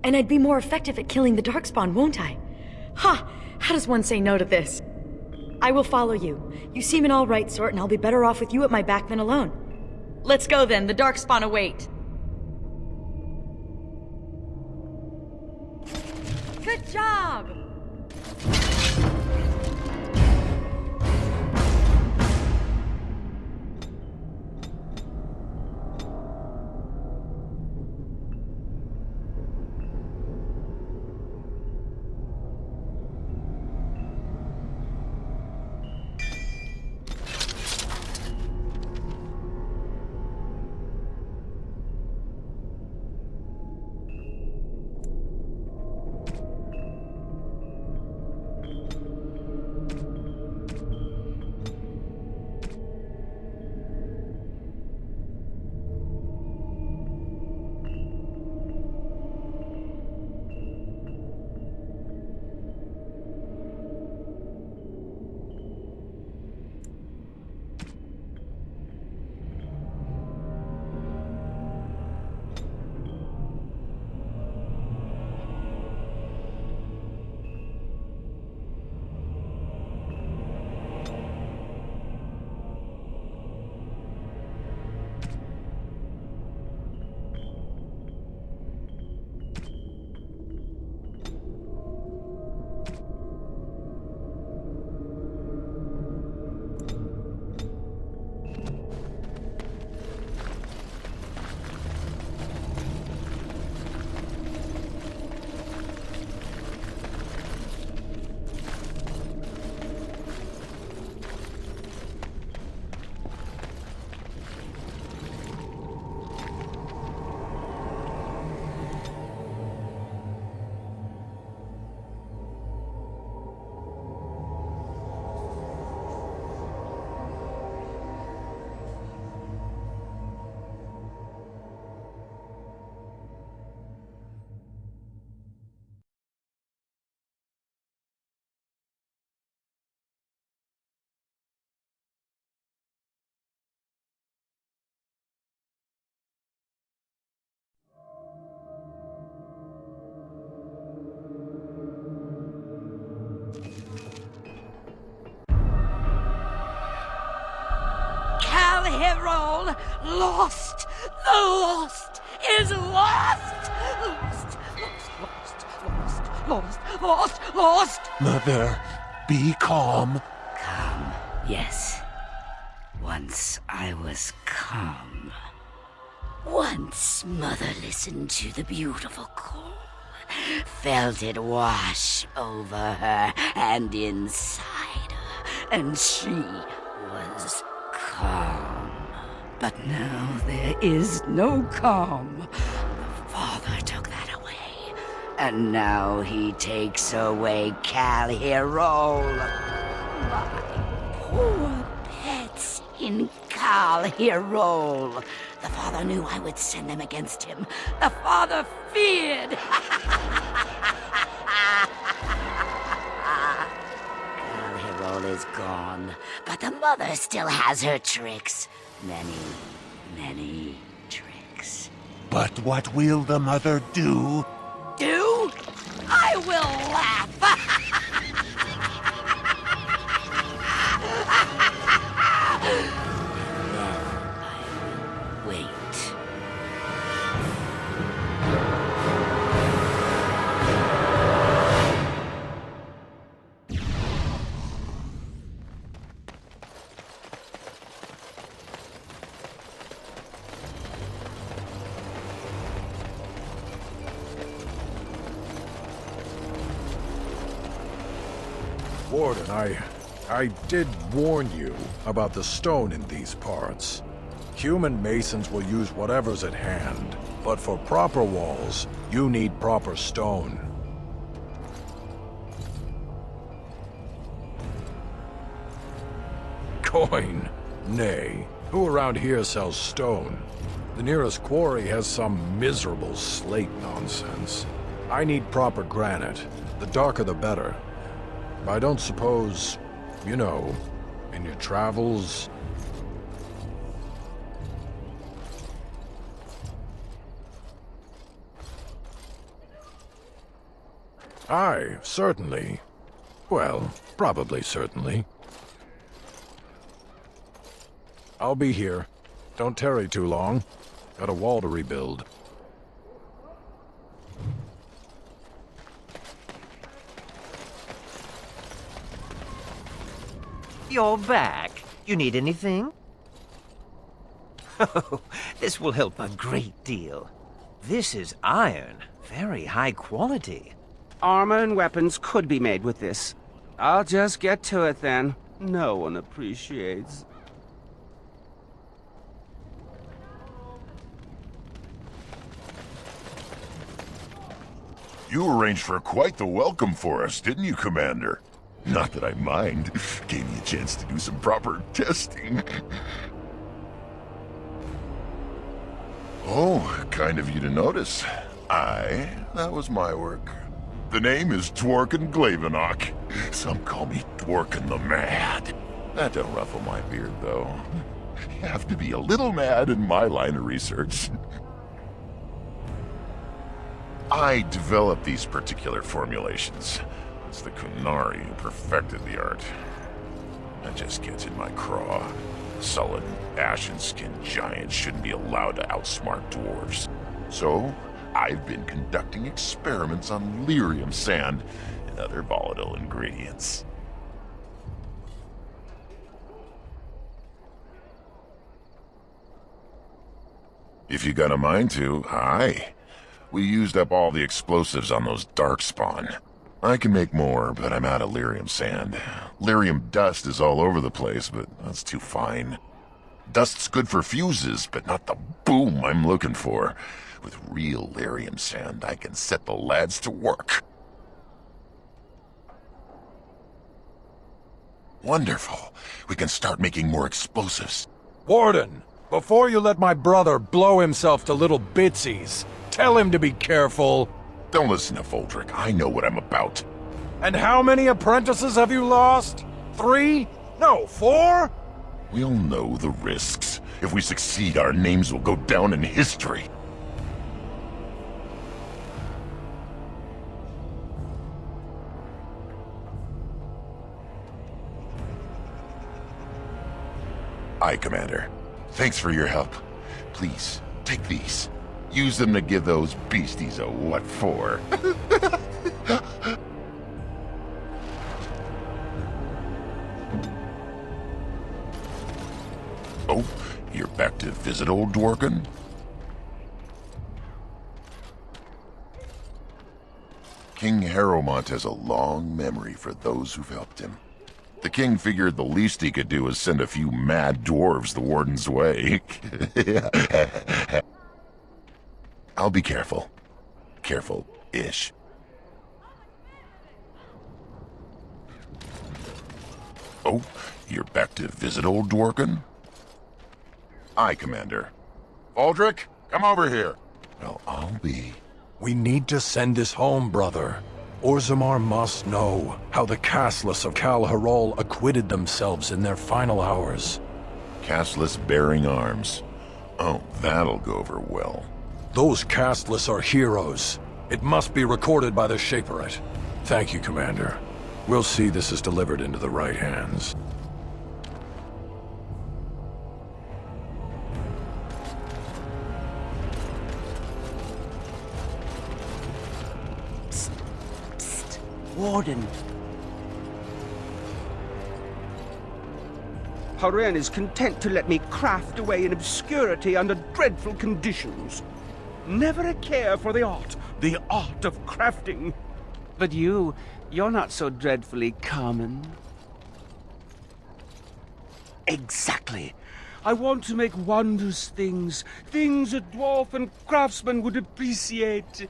Speaker 4: And I'd be more effective at killing the Darkspawn, won't I? Ha! How does one say no to this? I will follow you. You seem an all-right sort, and I'll be better off with you at my back than alone. Let's go then, the Darkspawn await. Good job!
Speaker 17: Herald, lost! The lost is lost! Lost!
Speaker 10: Mother, be calm.
Speaker 17: Calm, yes. Once I was calm. Once Mother listened to the beautiful call, felt it wash over her and inside her, and she was calm. But now there is no calm. The Father took that away. And now he takes away Cal Hero. My poor pets in Cal Hero. The Father knew I would send them against him. The Father feared. Cal Hero is gone, but the Mother still has her tricks. Many tricks.
Speaker 10: But what will the Mother do?
Speaker 17: Do? I will laugh! Wait.
Speaker 18: Warden, I did warn you about the stone in these parts. Human masons will use whatever's at hand, but for proper walls, you need proper stone. Coin? Nay. Who around here sells stone? The nearest quarry has some miserable slate nonsense. I need proper granite. The darker the better. I don't suppose, you know, in your travels... Aye, certainly. Well, probably certainly. I'll be here. Don't tarry too long. Got a wall to rebuild.
Speaker 19: You're back. You need anything? Oh, this will help a great deal. This is iron. Very high quality.
Speaker 2: Armor and weapons could be made with this. I'll just get to it then. No one appreciates.
Speaker 10: You arranged for quite the welcome for us, didn't you, Commander? Not that I mind. Gave me a chance to do some proper testing. Oh, kind of you to notice. That was my work. The name is Dworkin Glavenok. Some call me Dworkin the Mad. That don't ruffle my beard, though. You have to be a little mad in my line of research. I developed these particular formulations. It's the Kunari who perfected the art. That just gets in my craw. Sullen, ashen-skinned giants shouldn't be allowed to outsmart dwarves. So, I've been conducting experiments on lyrium sand and other volatile ingredients. If you got a mind to, aye. We used up all the explosives on those Darkspawn. I can make more, but I'm out of lyrium sand. Lyrium dust is all over the place, but that's too fine. Dust's good for fuses, but not the boom I'm looking for. With real lyrium sand, I can set the lads to work. Wonderful. We can start making more explosives.
Speaker 18: Warden, before you let my brother blow himself to little bitsies, tell him to be careful.
Speaker 10: Don't listen to Voldrick. I know what I'm about.
Speaker 18: And how many apprentices have you lost? 3? No, 4?
Speaker 10: We'll know the risks. If we succeed, our names will go down in history. Aye, Commander. Thanks for your help. Please, take these. Use them to give those beasties a what for. Oh, you're back to visit old Dworkin? King Harrowmont has a long memory for those who've helped him. The king figured the least he could do was send a few mad dwarves the warden's way. I'll be careful. Careful-ish. Oh, you're back to visit old Dworkin? Aye, Commander. Aldrich, come over here. Well, I'll be...
Speaker 18: We need to send this home, brother. Orzammar must know how the castless of Kal Harol acquitted themselves in their final hours.
Speaker 10: Castless bearing arms. Oh, that'll go over well.
Speaker 18: Those castless are heroes. It must be recorded by the Shaperate. Thank you, Commander. We'll see this is delivered into the right hands.
Speaker 2: Warden. Oghren is content to let me craft away in obscurity under dreadful conditions. Never a care for the art of crafting. But you're not so dreadfully common. Exactly. I want to make wondrous things a dwarf and craftsman would appreciate.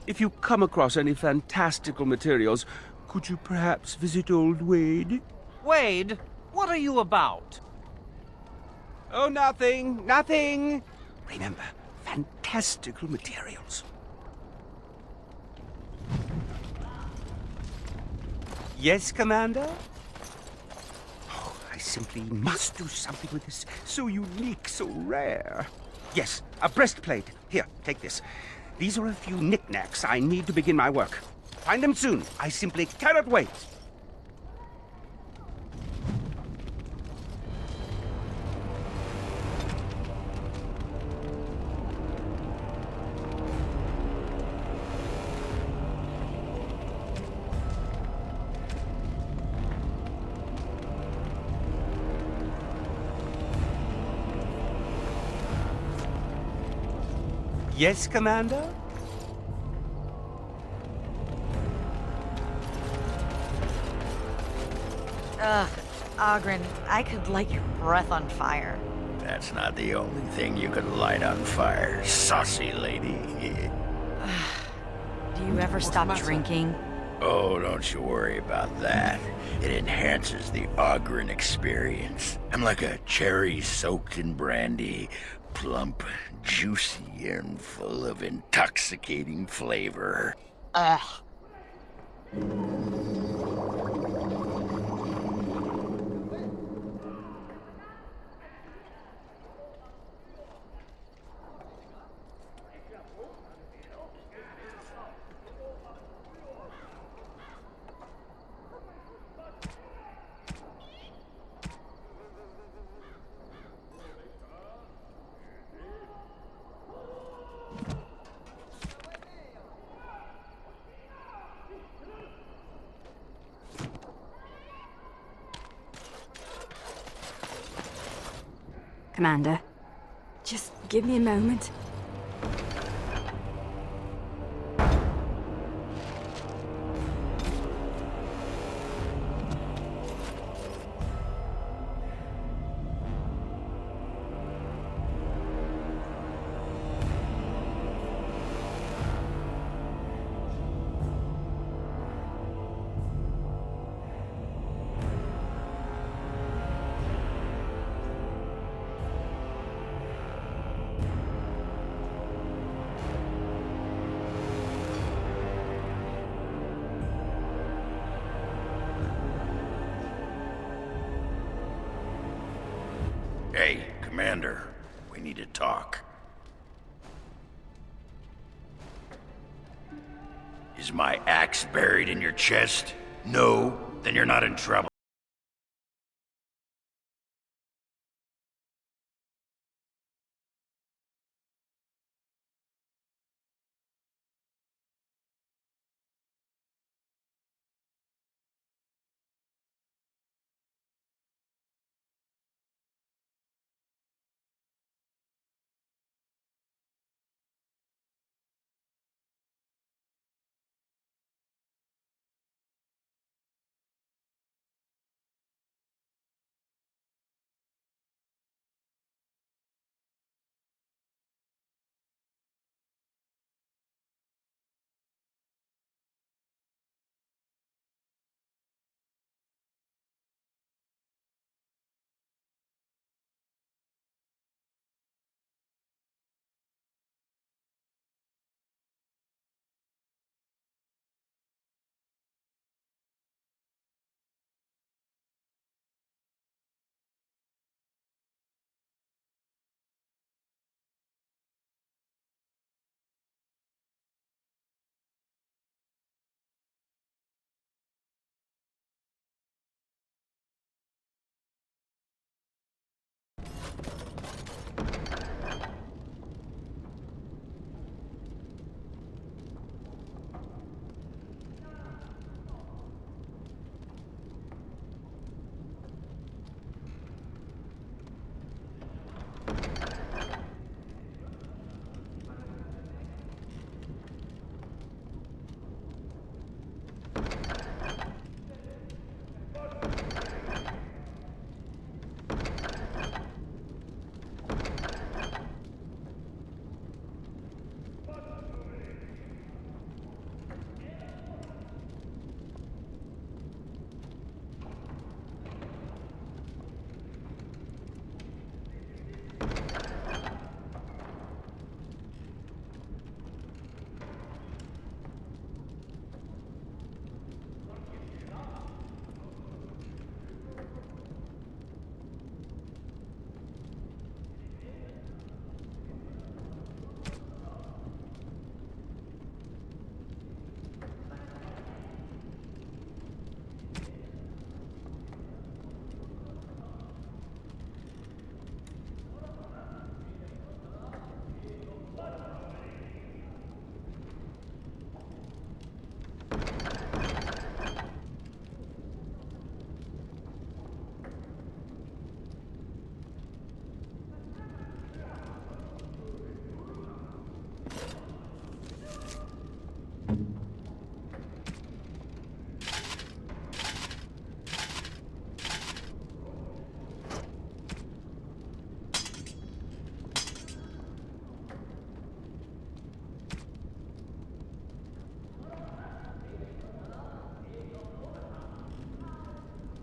Speaker 2: If you come across any fantastical materials, could you perhaps visit old Wade?
Speaker 19: Wade, what are you about?
Speaker 2: Oh, nothing. Remember, fantastical materials. Yes, Commander? Oh, I simply must do something with this. So unique, so rare. Yes, a breastplate. Here, take this. These are a few knickknacks I need to begin my work. Find them soon. I simply cannot wait. Yes, Commander?
Speaker 4: Ugh, Oghren, I could light your breath on fire.
Speaker 11: That's not the only thing you could light on fire, saucy lady.
Speaker 4: Do you ever stop drinking?
Speaker 11: Oh, don't you worry about that. It enhances the Oghren experience. I'm like a cherry soaked in brandy, plump, juicy, and full of intoxicating flavor.
Speaker 4: Ugh.
Speaker 20: Commander, just give me a moment.
Speaker 11: Hey, Commander, we need to talk. Is my axe buried in your chest? No? Then you're not in trouble.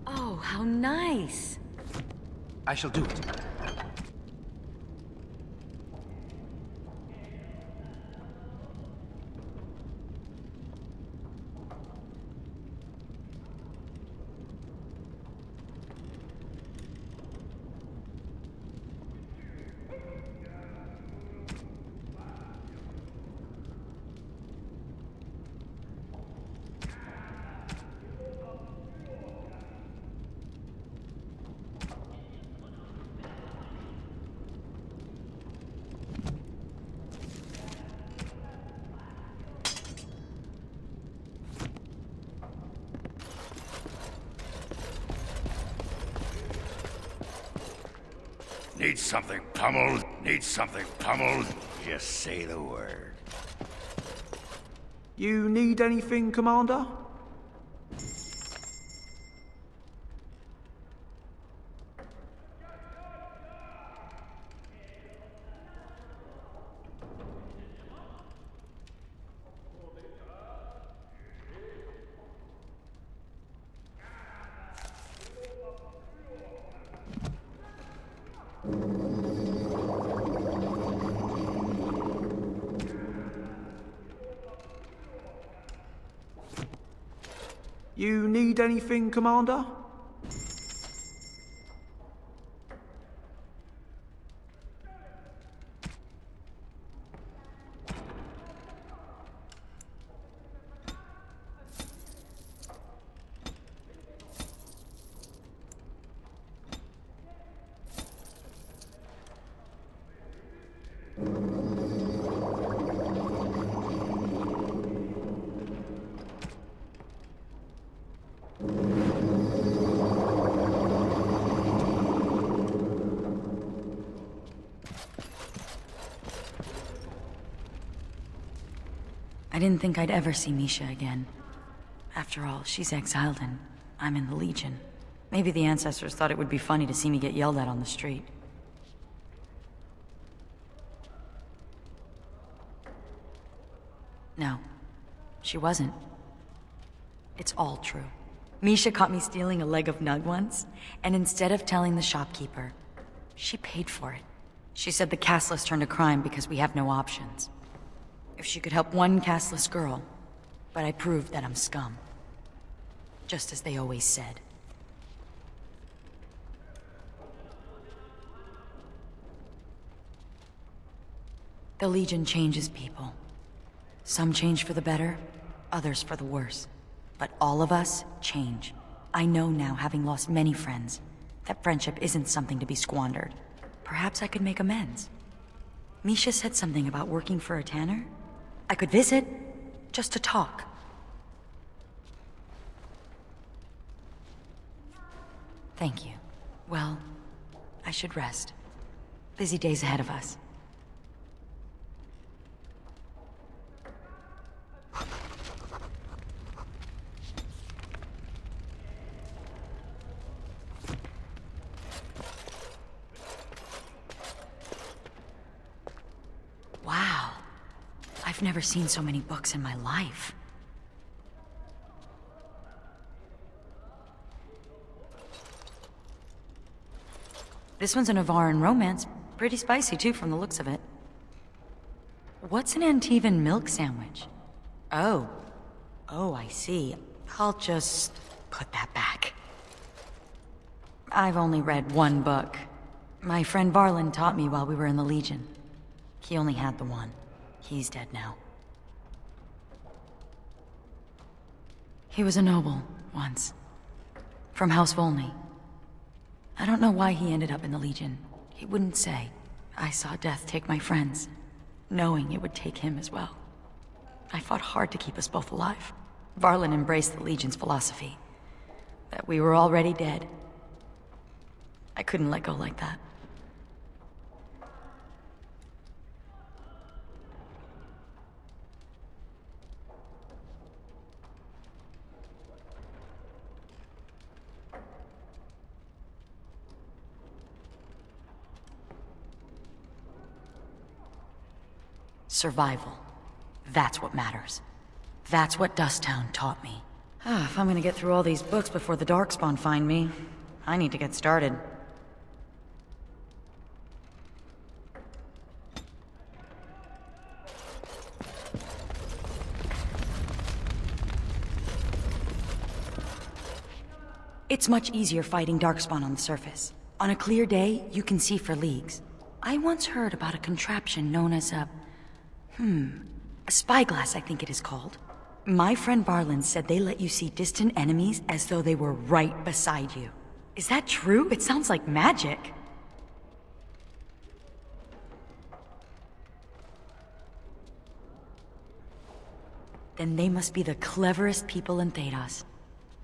Speaker 4: Oh, how nice.
Speaker 2: I shall do it.
Speaker 11: Need something pummeled? Need something pummeled? Just say the word.
Speaker 21: You need anything, Commander? You need anything, Commander?
Speaker 4: I didn't think I'd ever see Misha again. After all, she's exiled and I'm in the Legion. Maybe the ancestors thought it would be funny to see me get yelled at on the street. No, she wasn't. It's all true. Misha caught me stealing a leg of nug once, and instead of telling the shopkeeper, she paid for it. She said the castless turned a crime because we have no options. If she could help one castless girl, but I proved that I'm scum. Just as they always said. The Legion changes people. Some change for the better, others for the worse. But all of us change. I know now, having lost many friends, that friendship isn't something to be squandered. Perhaps I could make amends. Misha said something about working for a tanner. I could visit, just to talk. Thank you. Well, I should rest. Busy days ahead of us. Wow. I've never seen so many books in my life. This one's an Oghren romance. Pretty spicy, too, from the looks of it. What's an Antivan milk sandwich? Oh. Oh, I see. I'll just put that back. I've only read one book. My friend Varlin taught me while we were in the Legion. He only had the one. He's dead now. He was a noble, once. From House Volney. I don't know why he ended up in the Legion. He wouldn't say. I saw death take my friends, knowing it would take him as well. I fought hard to keep us both alive. Varlin embraced the Legion's philosophy, that we were already dead. I couldn't let go like that. Survival. That's what matters. That's what Dusttown taught me. If I'm gonna get through all these books before the Darkspawn find me, I need to get started. It's much easier fighting Darkspawn on the surface. On a clear day, you can see for leagues. I once heard about a contraption known as a spyglass, I think it is called. My friend Barlin said they let you see distant enemies as though they were right beside you. Is that true? It sounds like magic. Then they must be the cleverest people in Thedas.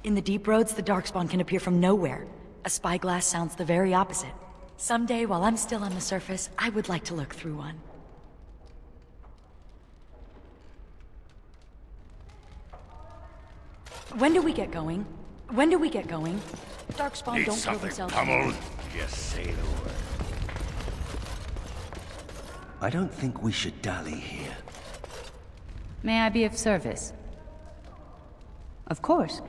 Speaker 4: In the deep roads, the Darkspawn can appear from nowhere. A spyglass sounds the very opposite. Someday, while I'm still on the surface, I would like to look through one. When do we get going? When do we get going? Darkspawn
Speaker 10: Need
Speaker 4: don't kill
Speaker 10: something
Speaker 4: themselves.
Speaker 10: pummeled? Just say the word.
Speaker 2: I don't think we should dally here.
Speaker 1: May I be of service? Of course.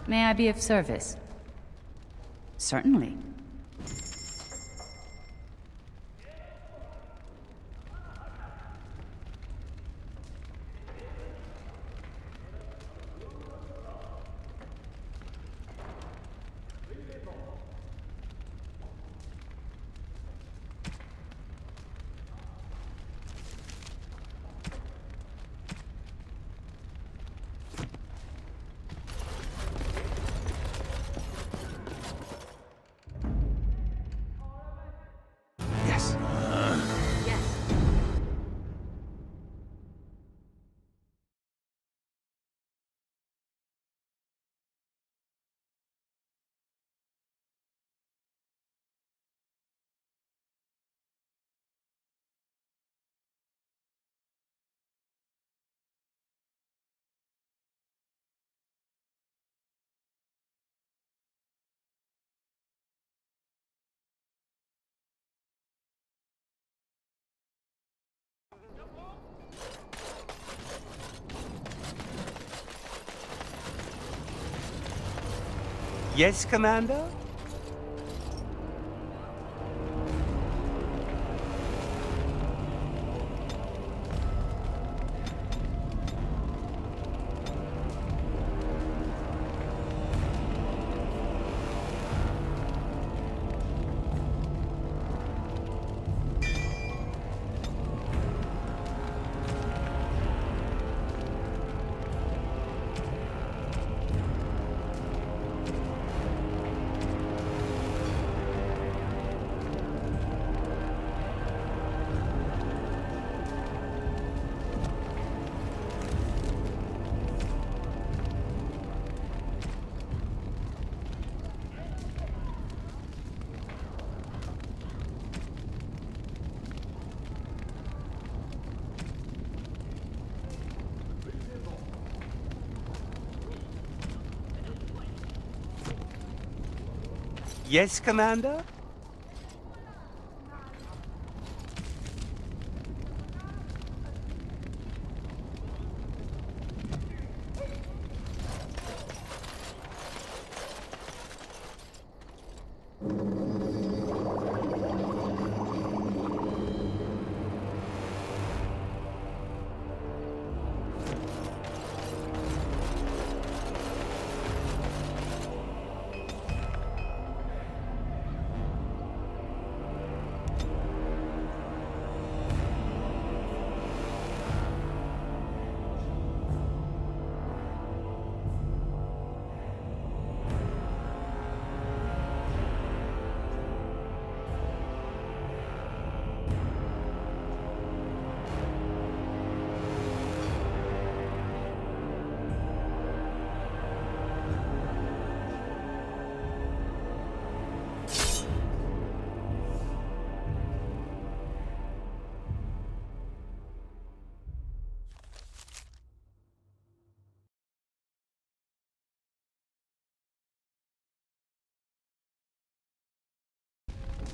Speaker 1: May I be of service? Certainly.
Speaker 2: Yes, Commander? Yes, Commander?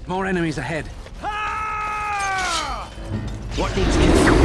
Speaker 16: More enemies ahead.
Speaker 13: What needs killing?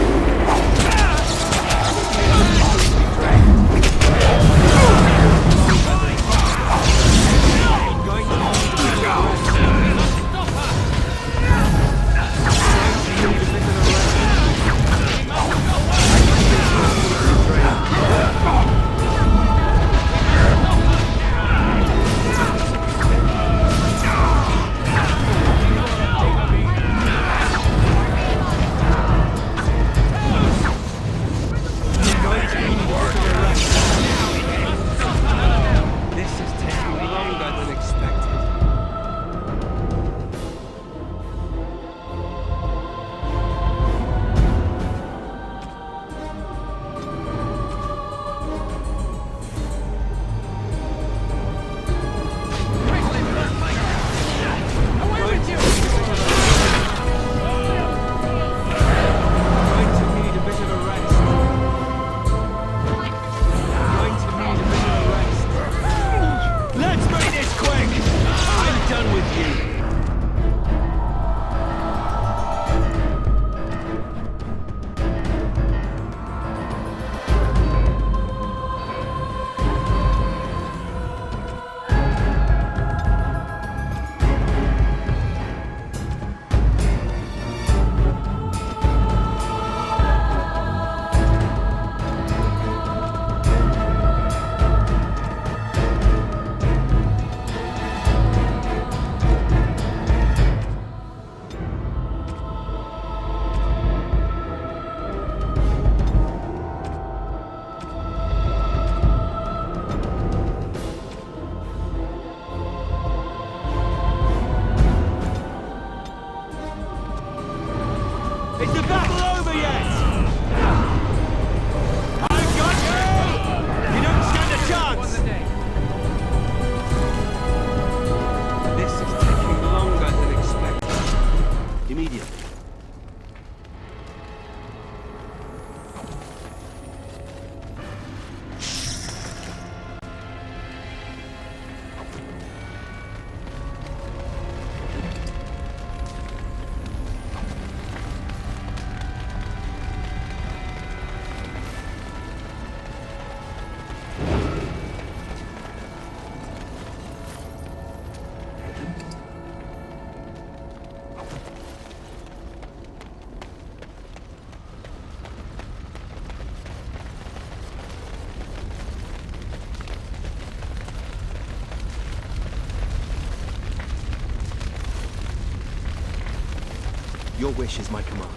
Speaker 13: Your wish is my command.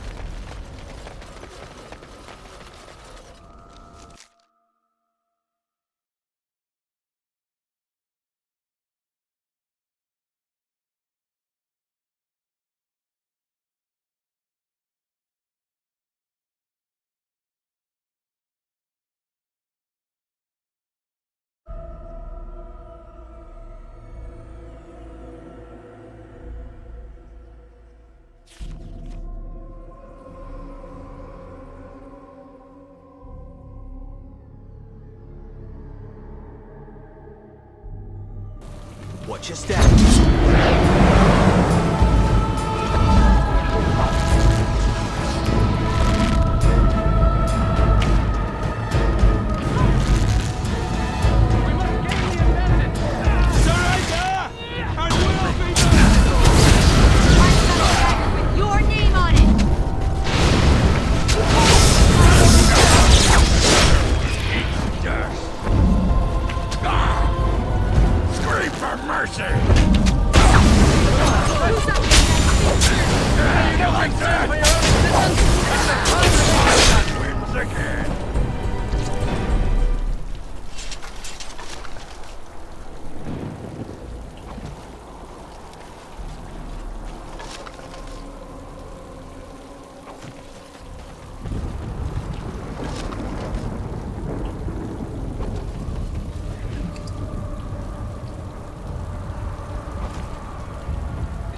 Speaker 19: Watch your step.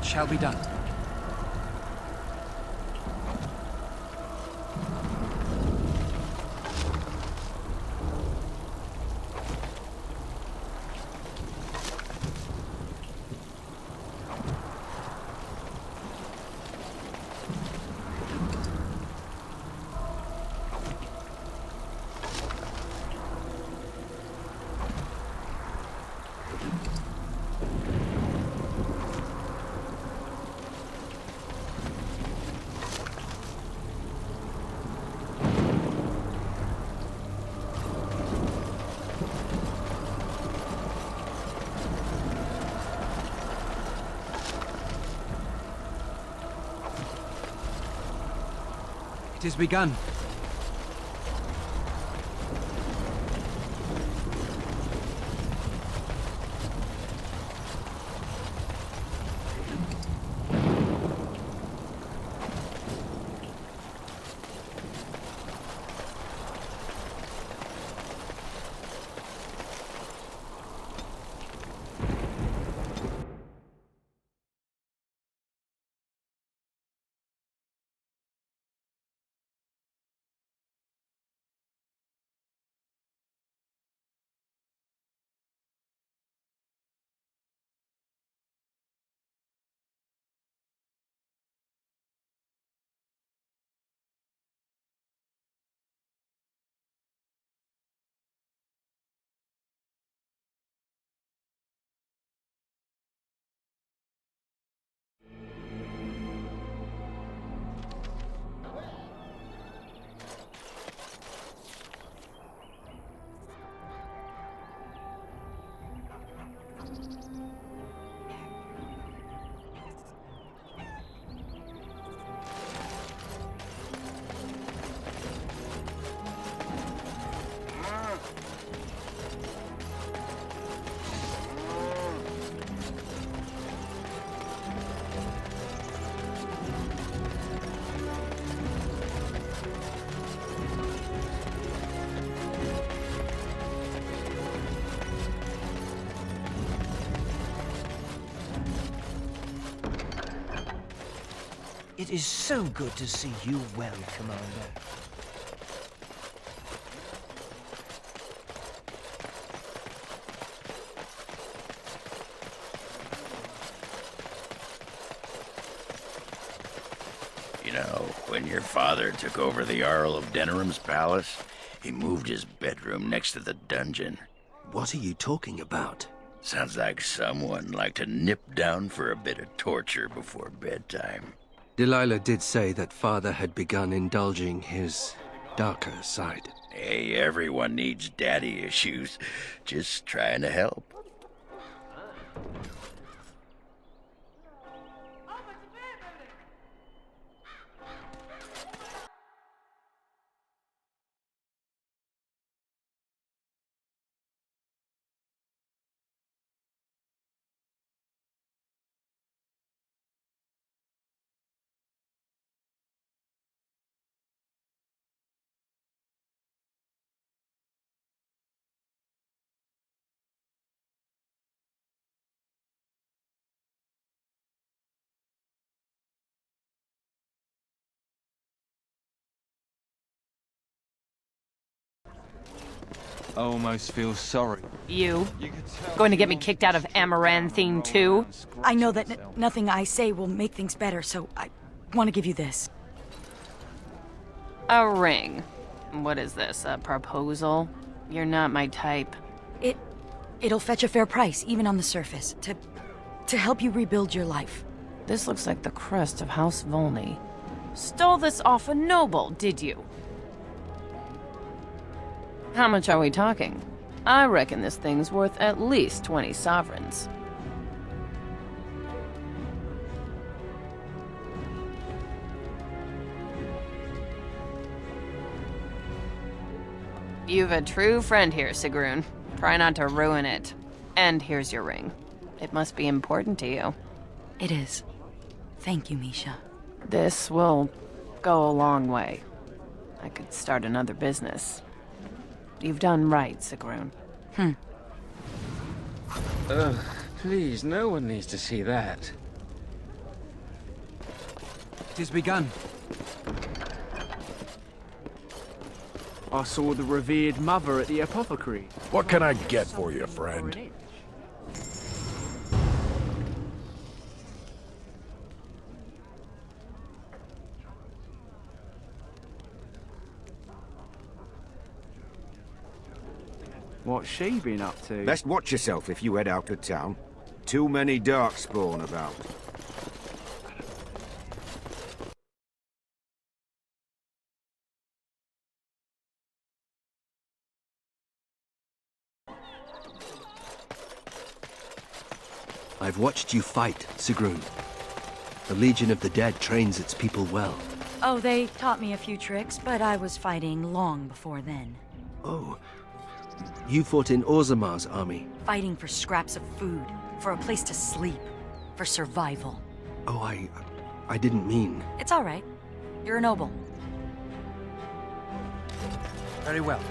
Speaker 16: Shall be done. It has begun.
Speaker 19: It is so good to see you well, Commander.
Speaker 11: You know, when your father took over the Arl of Denerim's palace, he moved his bedroom next to the dungeon.
Speaker 7: What are you talking about?
Speaker 11: Sounds like someone liked to nip down for a bit of torture before bedtime.
Speaker 7: Delilah did say that father had begun indulging his darker side.
Speaker 11: Hey, everyone needs daddy issues. Just trying to help.
Speaker 14: I almost feel sorry.
Speaker 15: You? Going to get me kicked out of Amaranthine too?
Speaker 4: I know that nothing I say will make things better, so I want to give you this.
Speaker 15: A ring. What is this, a proposal? You're not my type.
Speaker 4: It'll fetch a fair price, even on the surface, to help you rebuild your life.
Speaker 15: This looks like the crest of House Volney. Stole this off a noble, did you? How much are we talking? I reckon this thing's worth at least 20 sovereigns. You've a true friend here, Sigrun. Try not to ruin it. And here's your ring. It must be important to you.
Speaker 4: It is. Thank you, Misha.
Speaker 15: This will go a long way. I could start another business. You've done right, Sigrun.
Speaker 22: Please, no one needs to see that.
Speaker 16: It has begun.
Speaker 23: I saw the revered mother at the apothecary.
Speaker 18: What can I get for you, friend?
Speaker 23: What's she been up to?
Speaker 2: Best watch yourself if you head out of town. Too many Darkspawn about.
Speaker 7: I've watched you fight, Sigrun. The Legion of the Dead trains its people well.
Speaker 4: Oh, they taught me a few tricks, but I was fighting long before then.
Speaker 7: Oh. You fought in Orzamar's army?
Speaker 4: Fighting for scraps of food, for a place to sleep, for survival.
Speaker 7: Oh, I didn't mean...
Speaker 4: It's all right. You're a noble.
Speaker 16: Very well.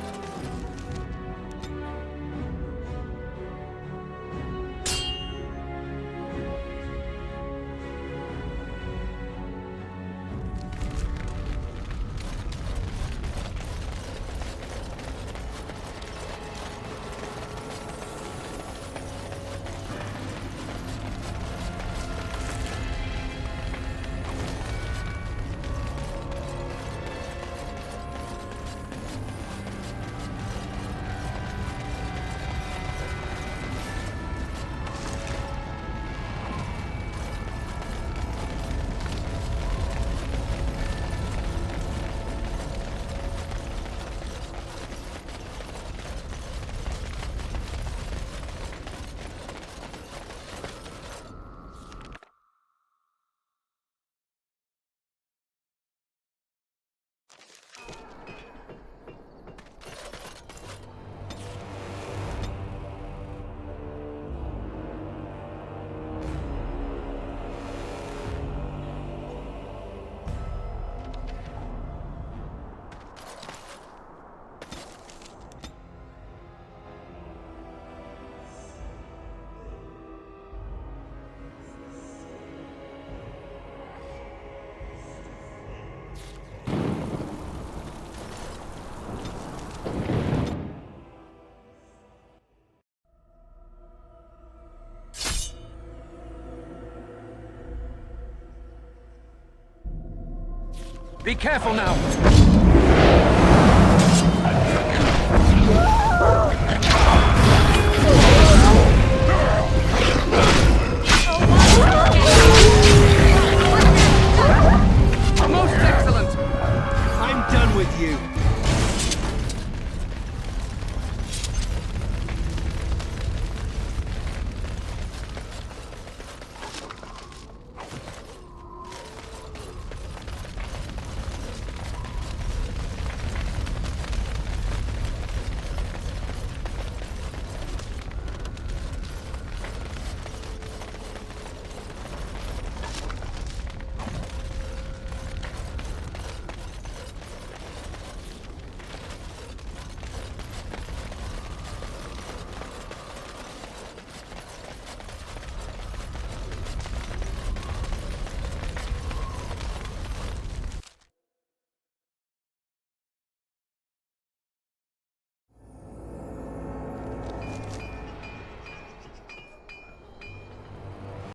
Speaker 16: Be careful now!